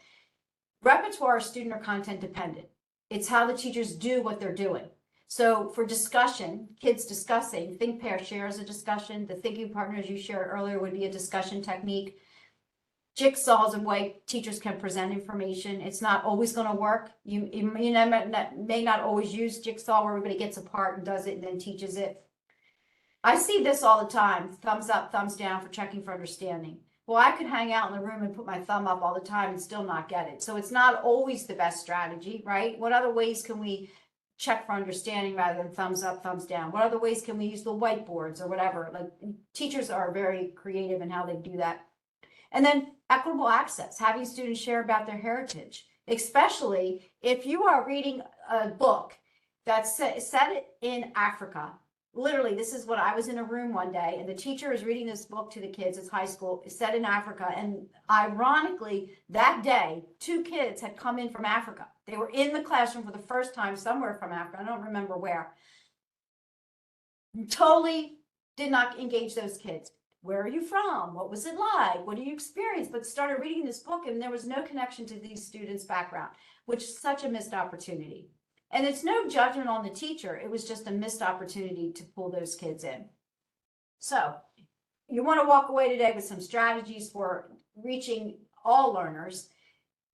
repertoire is student or content dependent. It's how the teachers do what they're doing. So for discussion, kids discussing, think, pair, share is a discussion. The thinking partners you shared earlier would be a discussion technique. Jigsaws a way teachers can present information. It's not always going to work. You may not always use jigsaw where everybody gets a part and does it and then teaches it. I see this all the time, thumbs up, thumbs down for checking for understanding. Well, I could hang out in the room and put my thumb up all the time and still not get it. So it's not always the best strategy, right? What other ways can we check for understanding rather than thumbs up, thumbs down? What other ways can we use the whiteboards or whatever? Like, teachers are very creative in how they do that. And then equitable access, having students share about their heritage, especially if you are reading a book that's set in Africa. Literally, this is what I was in a room one day, and the teacher is reading this book to the kids. It's high school, it's set in Africa. And ironically, that day, 2 kids had come in from Africa. They were in the classroom for the first time somewhere from Africa. I don't remember where. Totally did not engage those kids. Where are you from? What was it like? What do you experience? But started reading this book and there was no connection to these students' background, which is such a missed opportunity. And it's no judgment on the teacher. It was just a missed opportunity to pull those kids in. So you want to walk away today with some strategies for reaching all learners.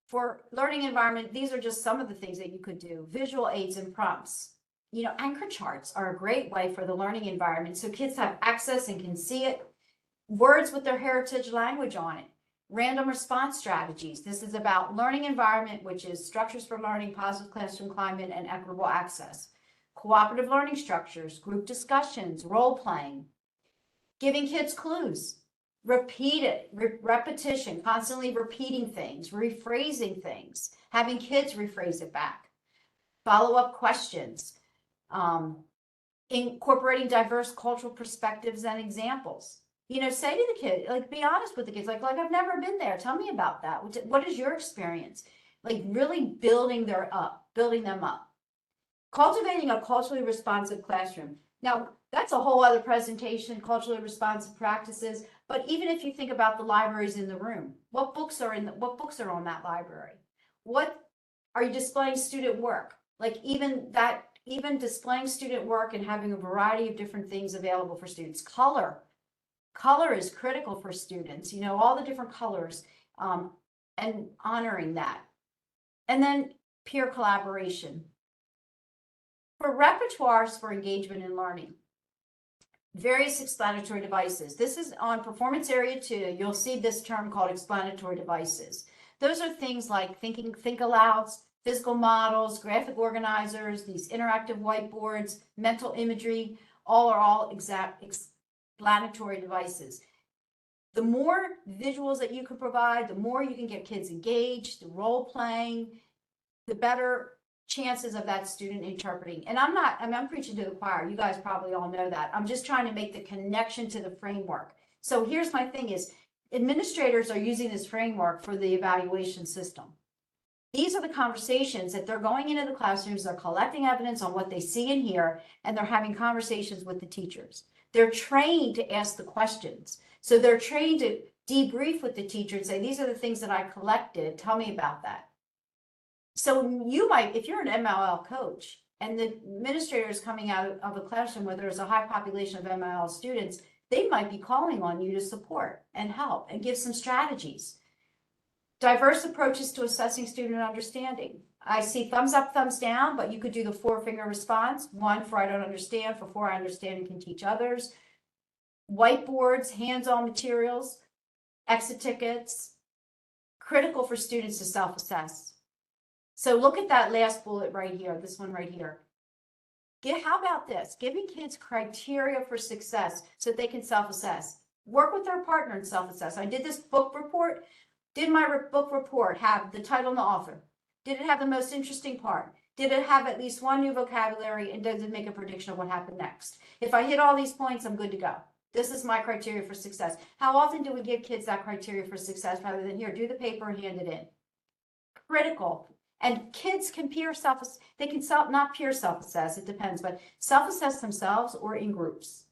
For learning environment, these are just some of the things that you could do. Visual aids and prompts. You know, anchor charts are a great way for the learning environment so kids have access and can see it. Words with their heritage language on it. Random response strategies. This is about learning environment, which is structures for learning, positive classroom climate, and equitable access. Cooperative learning structures, group discussions, role playing. Giving kids clues. Repeat it, repetition, constantly repeating things, rephrasing things, having kids rephrase it back. Follow-up questions. Incorporating diverse cultural perspectives and examples. You know, say to the kid, like, be honest with the kids, like I've never been there. Tell me about that. What is your experience? Like, really building them up. Cultivating a culturally responsive classroom. Now, that's a whole other presentation, culturally responsive practices. But even if you think about the libraries in the room, what books are on that library? What are you displaying student work? Like, even displaying student work and having a variety of different things available for students. Color is critical for students, you know, all the different colors, and honoring that. And then peer collaboration. For repertoires for engagement and learning, various explanatory devices. This is on performance area 2. You'll see this term called explanatory devices. Those are things like think alouds, physical models, graphic organizers, these interactive whiteboards, mental imagery, all explanatory devices. The more visuals that you can provide, the more you can get kids engaged, the role playing, the better chances of that student interpreting. And I'm preaching to the choir. You guys probably all know that. I'm just trying to make the connection to the framework. So here's my thing is, administrators are using this framework for the evaluation system. These are the conversations that they're going into the classrooms, they're collecting evidence on what they see and hear, and they're having conversations with the teachers. They're trained to ask the questions. So they're trained to debrief with the teacher and say, these are the things that I collected. Tell me about that. So you might, if you're an MLL coach and the administrator is coming out of a classroom where there's a high population of MLL students, they might be calling on you to support and help and give some strategies. Diverse approaches to assessing student understanding. I see thumbs up, thumbs down, but you could do the 4-finger response. 1 for I don't understand, for 4 I understand and can teach others. Whiteboards, hands-on materials, exit tickets, critical for students to self-assess. So look at that last bullet right here, this one right here. How about this? Giving kids criteria for success so that they can self-assess. Work with their partner and self-assess. I did this book report. Did my book report have the title and the author? Did it have the most interesting part? Did it have at least 1 new vocabulary? And does it make a prediction of what happened next? If I hit all these points, I'm good to go. This is my criteria for success. How often do we give kids that criteria for success rather than here, do the paper and hand it in? Critical. And kids can they can not peer self-assess, it depends, but self-assess themselves or in groups.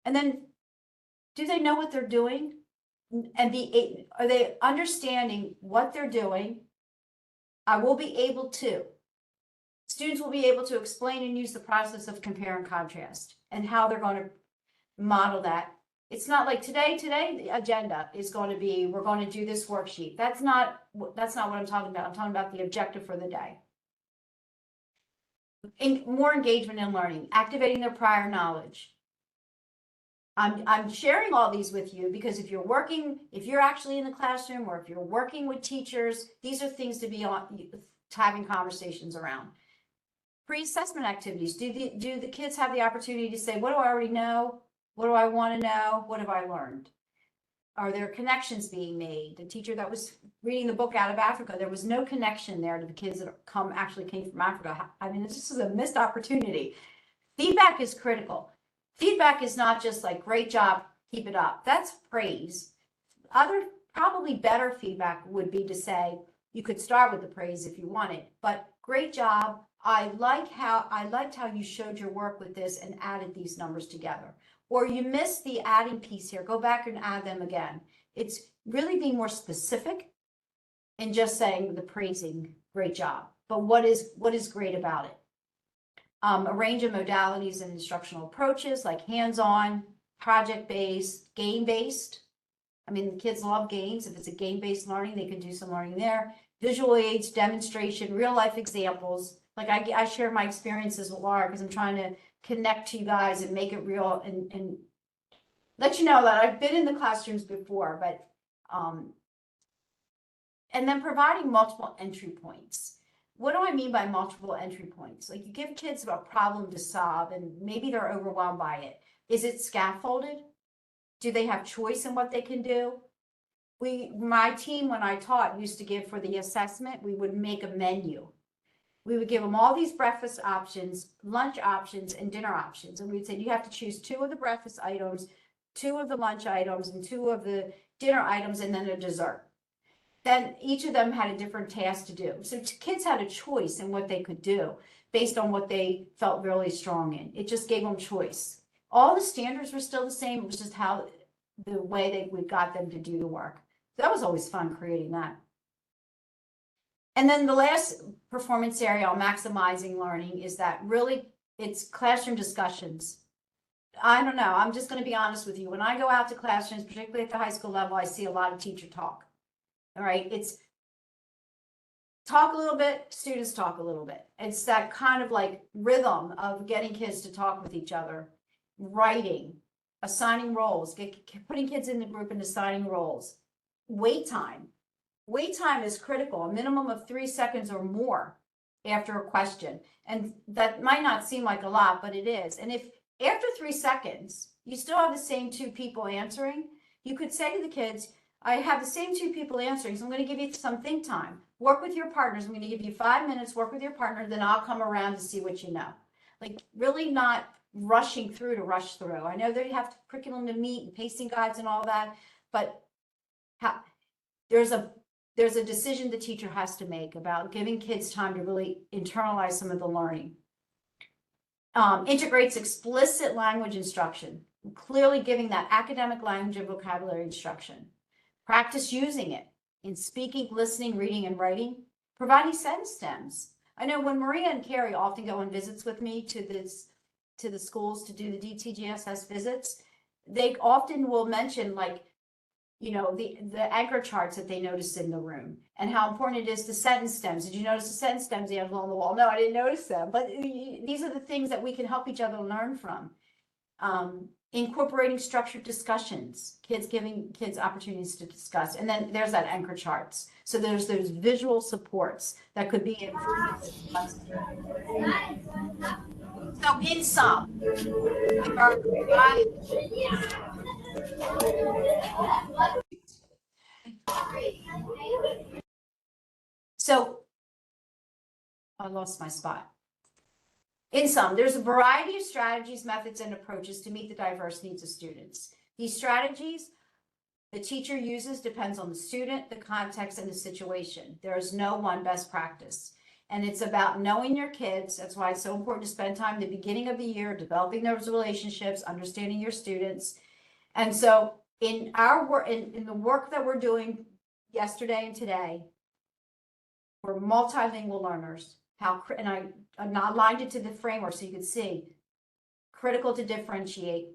And then, do they know what they're doing? And are they understanding what they're doing? Students will be able to explain and use the process of compare and contrast and how they're going to model that. It's not like today the agenda is going to be, we're going to do this worksheet. That's not what I'm talking about. I'm talking about the objective for the day. More engagement in learning, activating their prior knowledge. I'm sharing all these with you because if you're actually in the classroom or if you're working with teachers, these are things to be having conversations around. Pre-assessment activities. Do the kids have the opportunity to say, what do I already know? What do I want to know? What have I learned? Are there connections being made? The teacher that was reading the book out of Africa, there was no connection there to the kids that actually came from Africa. I mean, this is a missed opportunity. Feedback is critical. Feedback is not just like, great job, keep it up. That's praise. Probably better feedback would be to say, you could start with the praise if you wanted, but great job. I liked how you showed your work with this and added these numbers together. Or you missed the adding piece here, go back and add them again. It's really being more specific and just saying the praising, great job. But what is great about it? A range of modalities and instructional approaches like hands-on, project-based, game-based. I mean, the kids love games. If it's a game-based learning, they can do some learning there. Visual aids, demonstration, real-life examples. Like I share my experiences with Laura because I'm trying to connect to you guys and make it real and let you know that I've been in the classrooms before, but and then providing multiple entry points. What do I mean by multiple entry points? Like you give kids a problem to solve and maybe they're overwhelmed by it. Is it scaffolded? Do they have choice in what they can do? My team, when I taught, used to give for the assessment, we would make a menu. We would give them all these breakfast options, lunch options, and dinner options. And we'd say, you have to choose 2 of the breakfast items, 2 of the lunch items, and 2 of the dinner items, and then a dessert. Then each of them had a different task to do. So kids had a choice in what they could do based on what they felt really strong in. It just gave them choice. All the standards were still the same. It was just the way we got them to do the work. That was always fun creating that. And then the last performance area on maximizing learning is that really it's classroom discussions. I don't know. I'm just going to be honest with you. When I go out to classrooms, particularly at the high school level, I see a lot of teacher talk. All right. It's talk a little bit, students talk a little bit. It's that kind of like rhythm of getting kids to talk with each other, writing, assigning roles, putting kids in the group and assigning roles. Wait time. Wait time is critical, a minimum of 3 seconds or more after a question. And that might not seem like a lot, but it is. And if after 3 seconds, you still have the same 2 people answering, you could say to the kids, I have the same 2 people answering, so I'm going to give you some think time. Work with your partners. I'm going to give you 5 minutes, work with your partner, then I'll come around to see what you know. Like really not rushing through to rush through. I know they have curriculum to meet and pacing guides and all that, but there's a decision the teacher has to make about giving kids time to really internalize some of the learning. Integrates explicit language instruction, clearly giving that academic language and vocabulary instruction. Practice using it in speaking, listening, reading, and writing. Providing sentence stems. I know when Maria and Carrie often go on visits with me to the schools to do the DTGSS visits, they often will mention like, you know, the anchor charts that they noticed in the room and how important it is to sentence stems. Did you notice the sentence stems you have on the wall? No, I didn't notice them, but these are the things that we can help each other learn from. Incorporating structured discussions, giving kids opportunities to discuss. And then there's that anchor charts. So there's those visual supports that could be in. So in sum, so I lost my spot. In sum, there's a variety of strategies, methods, and approaches to meet the diverse needs of students. These strategies the teacher uses depends on the student, the context, and the situation. There is no one best practice. And it's about knowing your kids. That's why it's so important to spend time at the beginning of the year, developing those relationships, understanding your students. And so in our work, in the work that we're doing yesterday and today, for multilingual learners, and I aligned it to the framework so you can see, critical to differentiate,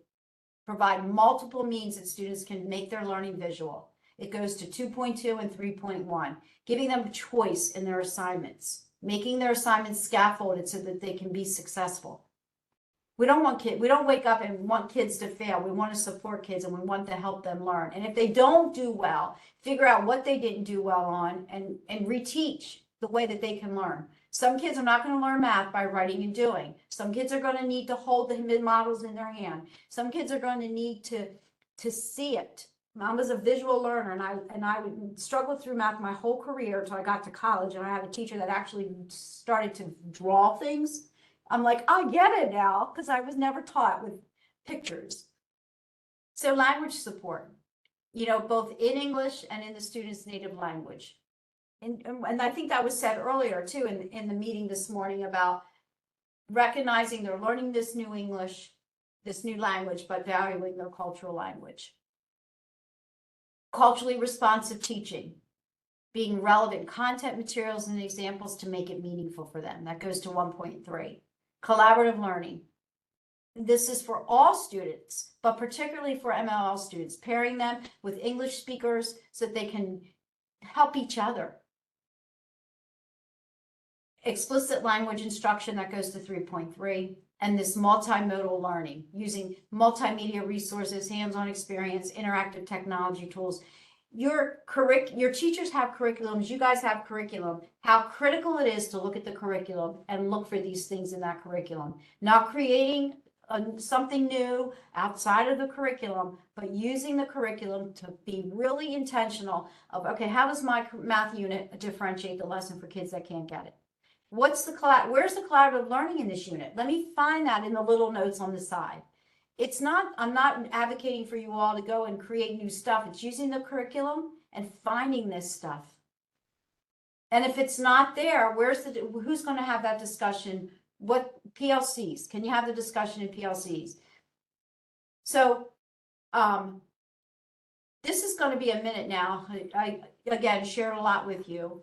provide multiple means that students can make their learning visual. It goes to 2.2 and 3.1, giving them choice in their assignments, making their assignments scaffolded so that they can be successful. We don't wake up and want kids to fail. We want to support kids and we want to help them learn. And if they don't do well, figure out what they didn't do well on and reteach the way that they can learn. Some kids are not going to learn math by writing and doing. Some kids are going to need to hold the models in their hand. Some kids are going to need to see it. I was a visual learner and I struggled through math my whole career until I got to college, and I had a teacher that actually started to draw things. I'm like, I get it now because I was never taught with pictures. So language support, you know, both in English and in the student's native language. And I think that was said earlier too in the meeting this morning about recognizing they're learning this new English, this new language, but valuing their cultural language. Culturally responsive teaching, being relevant content, materials, and examples to make it meaningful for them. That goes to 1.3. Collaborative learning. This is for all students, but particularly for MLL students, pairing them with English speakers so that they can help each other. Explicit language instruction, that goes to 3.3, and this multimodal learning using multimedia resources, hands-on experience, interactive technology tools. Your teachers have curriculums, you guys have curriculum. How critical it is to look at the curriculum and look for these things in that curriculum. Not creating something new outside of the curriculum, but using the curriculum to be really intentional of, okay, how does my math unit differentiate the lesson for kids that can't get it? Where's the collaborative learning in this unit? Let me find that in the little notes on the side. I'm not advocating for you all to go and create new stuff. It's using the curriculum and finding this stuff. And if it's not there, who's going to have that discussion? What PLCs? Can you have the discussion in PLCs? So, this is going to be a minute now. I again shared a lot with you.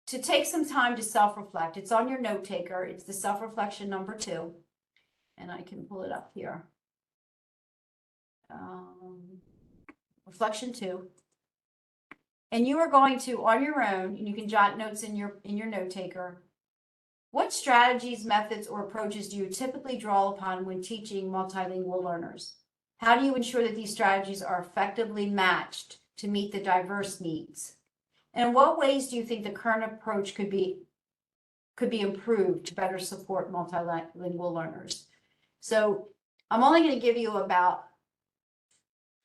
To take some time to self-reflect. It's on your note taker. It's the self-reflection number 2. And I can pull it up here. Reflection 2. And you are going to, on your own, and you can jot notes in your note taker. What strategies, methods, or approaches do you typically draw upon when teaching multilingual learners? How do you ensure that these strategies are effectively matched to meet the diverse needs? And in what ways do you think the current approach could be improved to better support multilingual learners? So I'm only going to give you about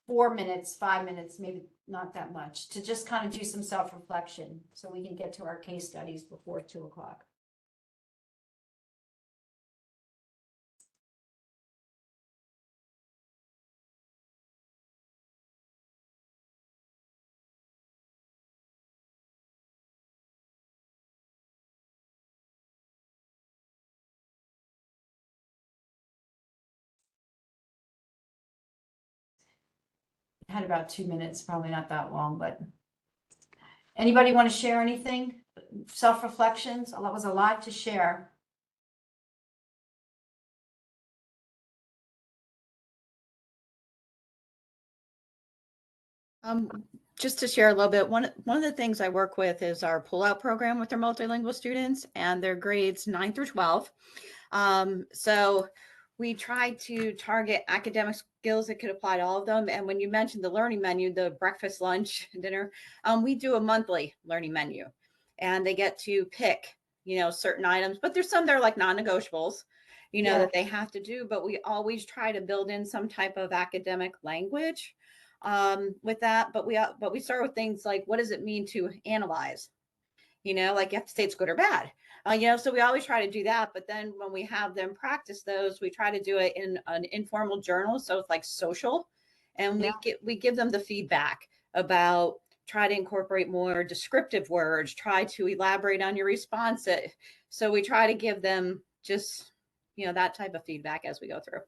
4 minutes, 5 minutes, maybe not that much, to just kind of do some self-reflection so we can get to our case studies before 2 o'clock. Had about 2 minutes, probably not that long, but anybody want to share anything? Self-reflections? That was a lot to share. Just to share a little bit, one of the things I work with is our pull-out program with their multilingual students and their grades 9 through 12. So we try to target academic skills that could apply to all of them. And when you mentioned the learning menu, the breakfast, lunch, dinner, we do a monthly learning menu, and they get to pick, certain items, but there's some that are like non-negotiables, Yeah. that they have to do, but we always try to build in some type of academic language with that. But we start with things like, what does it mean to analyze? Like you have to say it's good or bad. So we always try to do that. But then when we have them practice those, we try to do it in an informal journal. So it's like social. And we give them the feedback about try to incorporate more descriptive words, try to elaborate on your response. So we try to give them just, that type of feedback as we go through.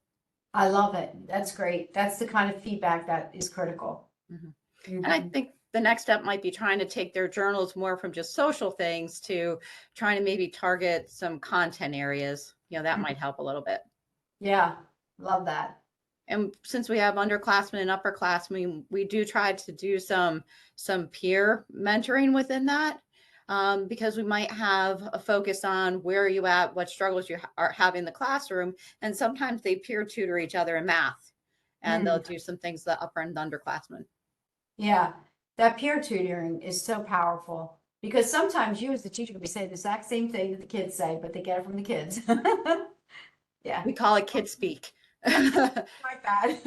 I love it. That's great. That's the kind of feedback that is critical. And I think the next step might be trying to take their journals more from just social things to trying to maybe target some content areas. That might help a little bit. Yeah, love that. And since we have underclassmen and upperclassmen, we do try to do some peer mentoring within that, because we might have a focus on where are you at, what struggles you are having in the classroom. And sometimes they peer tutor each other in math, and they'll do some things the upper and underclassmen. Yeah, that peer tutoring is so powerful because sometimes you as the teacher could be saying the exact same thing that the kids say, but they get it from the kids. Yeah. We call it kid speak. My bad.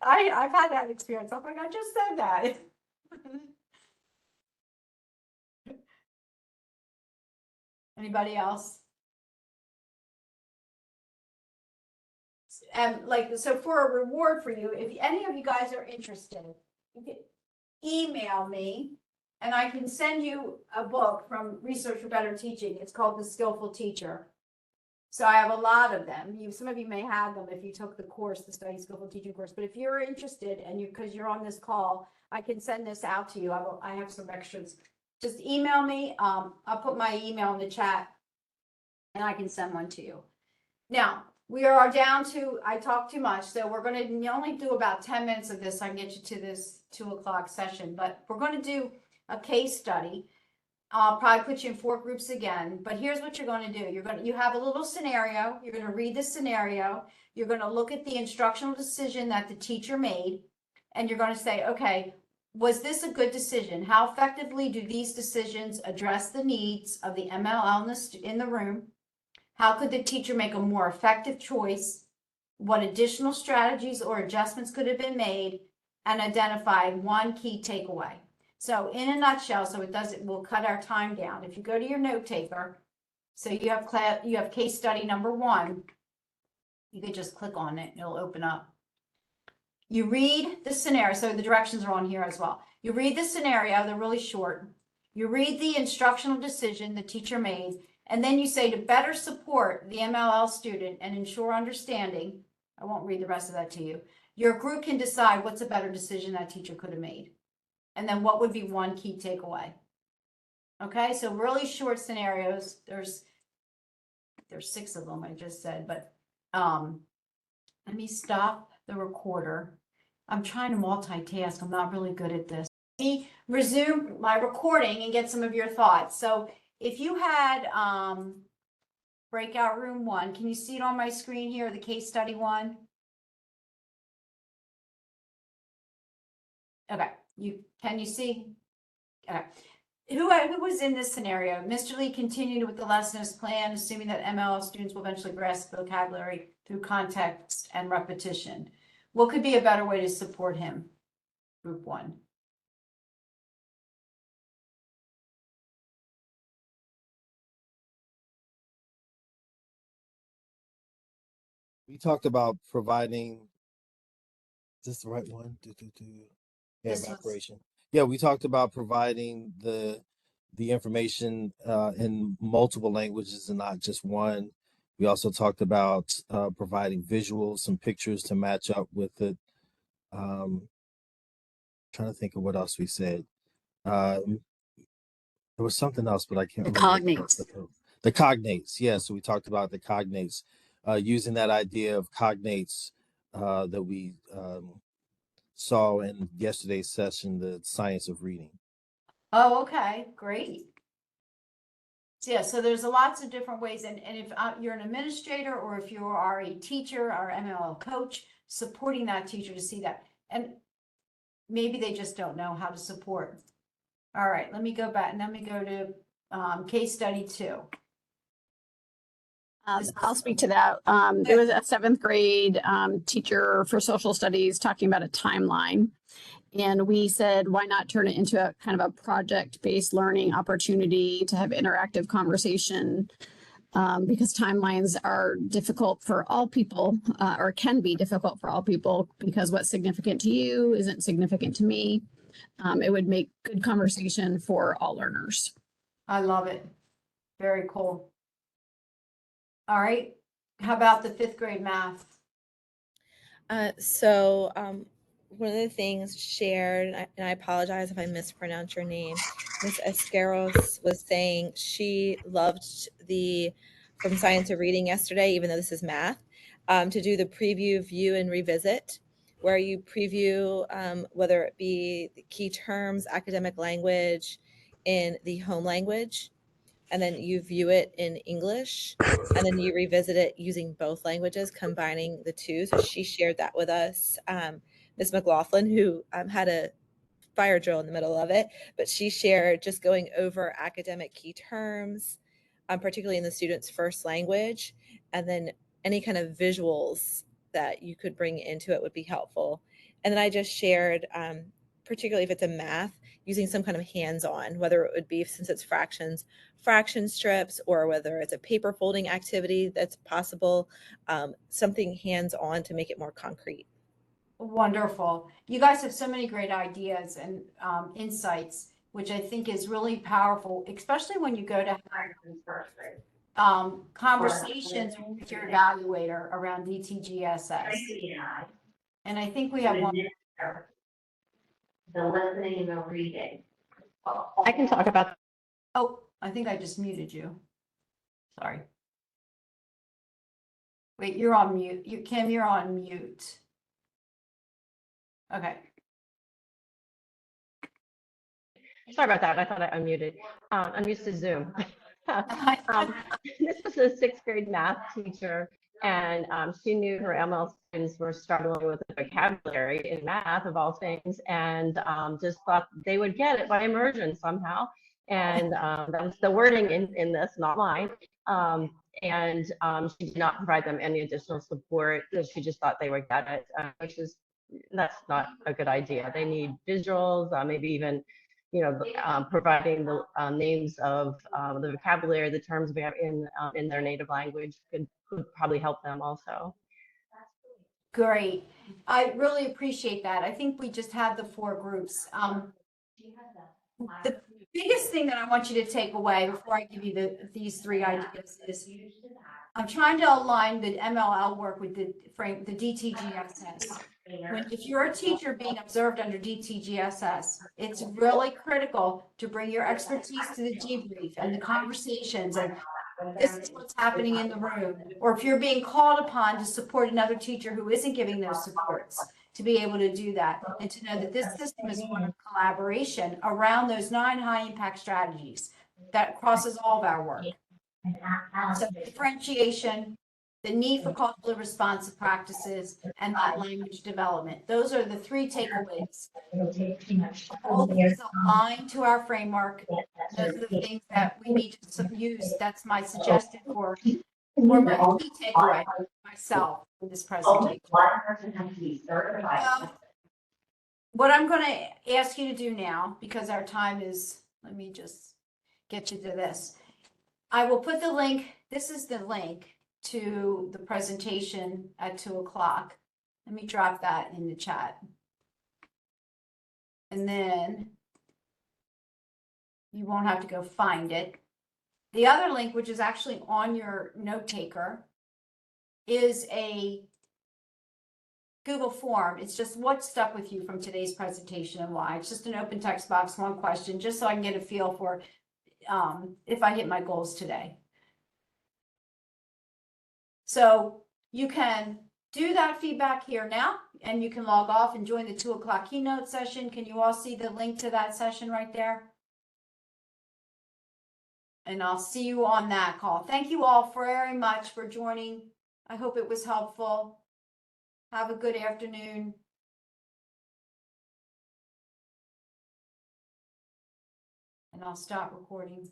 I've had that experience. I'm like, I just said that. Anybody else? So for a reward for you, if any of you guys are interested, you can email me and I can send you a book from Research for Better Teaching. It's called The Skillful Teacher. So I have a lot of them. Some of you may have them if you took the course, the Study Skillful Teaching course. But if you're interested and because you're on this call, I can send this out to you. I have some extras. Just email me. I'll put my email in the chat and I can send one to you. Now, we are down to, I talked too much, so we're going to only do about 10 minutes of this. So I can get you to this 2 o'clock session, but we're going to do a case study. I'll probably put you in 4 groups again, but here's what you're going to do. You have a little scenario. You're going to read the scenario. You're going to look at the instructional decision that the teacher made, and you're going to say, okay, was this a good decision? How effectively do these decisions address the needs of the MLL in the room? How could the teacher make a more effective choice? What additional strategies or adjustments could have been made? And identify one key takeaway. So in a nutshell, we'll cut our time down. If you go to your note taker, so you have case study number 1, you could just click on it and it'll open up. You read the scenario, so the directions are on here as well. You read the scenario, they're really short. You read the instructional decision the teacher made, and then you say to better support the MLL student and ensure understanding, I won't read the rest of that to you, your group can decide what's a better decision that teacher could have made. And then what would be one key takeaway? Okay, so really short scenarios. There's 6 of them I just said, but let me stop the recorder. I'm trying to multitask. I'm not really good at this. Let me resume my recording and get some of your thoughts. So if you had breakout room 1, can you see it on my screen here, the case study 1? Okay, can you see? Okay. Who was in this scenario? Mr. Lee continued with the lesson as planned, assuming that MLL students will eventually grasp vocabulary through context and repetition. What could be a better way to support him? Group 1. We talked about providing. Is this the right one? Yeah, This was- evaporation. Yeah, we talked about providing the information in multiple languages and not just one. We also talked about providing visuals, some pictures to match up with it. Trying to think of what else we said. There was something else, but I can't remember. Cognates. The cognates, yeah. So we talked about the cognates, using that idea of cognates that we saw in yesterday's session, the science of reading. Oh, okay, great. So, yeah, so there's lots of different ways, and if you're an administrator or if you are a teacher or MLL coach, supporting that teacher to see that, and maybe they just don't know how to support. All right, let me go back, and let me go to case study 2. I'll speak to that. There was a 7th grade teacher for social studies talking about a timeline. And we said, why not turn it into a kind of a project-based learning opportunity to have interactive conversation? Because timelines are difficult for all people, or can be difficult for all people, because what's significant to you isn't significant to me. It would make good conversation for all learners. I love it. Very cool. All right, how about the 5th grade math? One of the things shared, and I apologize if I mispronounce your name, Miss Escaros was saying she loved from Science of Reading yesterday, even though this is math, to do the preview, view, and revisit, where you preview whether it be the key terms, academic language in the home language, and then you view it in English, and then you revisit it using both languages, combining the two. So she shared that with us. Ms. McLaughlin, who had a fire drill in the middle of it, but she shared just going over academic key terms, particularly in the student's first language, and then any kind of visuals that you could bring into it would be helpful. And then I just shared, particularly if it's a math, using some kind of hands-on, whether it would be, since it's fractions, fraction strips, or whether it's a paper folding activity that's possible, something hands-on to make it more concrete. Wonderful. You guys have so many great ideas and insights, which I think is really powerful, especially when you go to have conversations with your evaluator around DTGSS. And I think we have one. The listening and the reading. I can talk about. Oh, I think I just muted you. Sorry. Wait, you're on mute. Kim, you're on mute. Okay. Sorry about that. I thought I unmuted. I'm used to Zoom. This was a 6th grade math teacher, and she knew her ML students were struggling with the vocabulary in math, of all things, and just thought they would get it by immersion somehow. And that was the wording in this, not mine. And she did not provide them any additional support. She just thought they would get it, which is, that's not a good idea. They need visuals, maybe even, providing the names of the vocabulary, the terms we have in their native language could probably help them also. Great. I really appreciate that. I think we just had the 4 groups. The biggest thing that I want you to take away before I give you these 3 ideas is I'm trying to align the MLL work with the DTGSS. If you're a teacher being observed under DTGSS, it's really critical to bring your expertise to the debrief and the conversations, and this is what's happening in the room. Or if you're being called upon to support another teacher who isn't giving those supports, to be able to do that and to know that this system is one of collaboration around those 9 high impact strategies that crosses all of our work. So differentiation, the need for culturally responsive practices, and that language development. Those are the 3 takeaways. All of these align to our framework. Those are the things that we need to use. That's my suggestion for my key takeaway myself in this presentation. What I'm going to ask you to do now, because our time is, let me just get you to this. I will put the link. This is the link to the presentation at 2 o'clock. Let me drop that in the chat. And then you won't have to go find it. The other link, which is actually on your note taker, is a Google form. It's just what stuck with you from today's presentation and why. It's just an open text box, 1 question, just so I can get a feel for if I hit my goals today. So you can do that feedback here now, and you can log off and join the 2:00 keynote session. Can you all see the link to that session right there? And I'll see you on that call. Thank you all very much for joining. I hope it was helpful. Have a good afternoon. And I'll stop recording.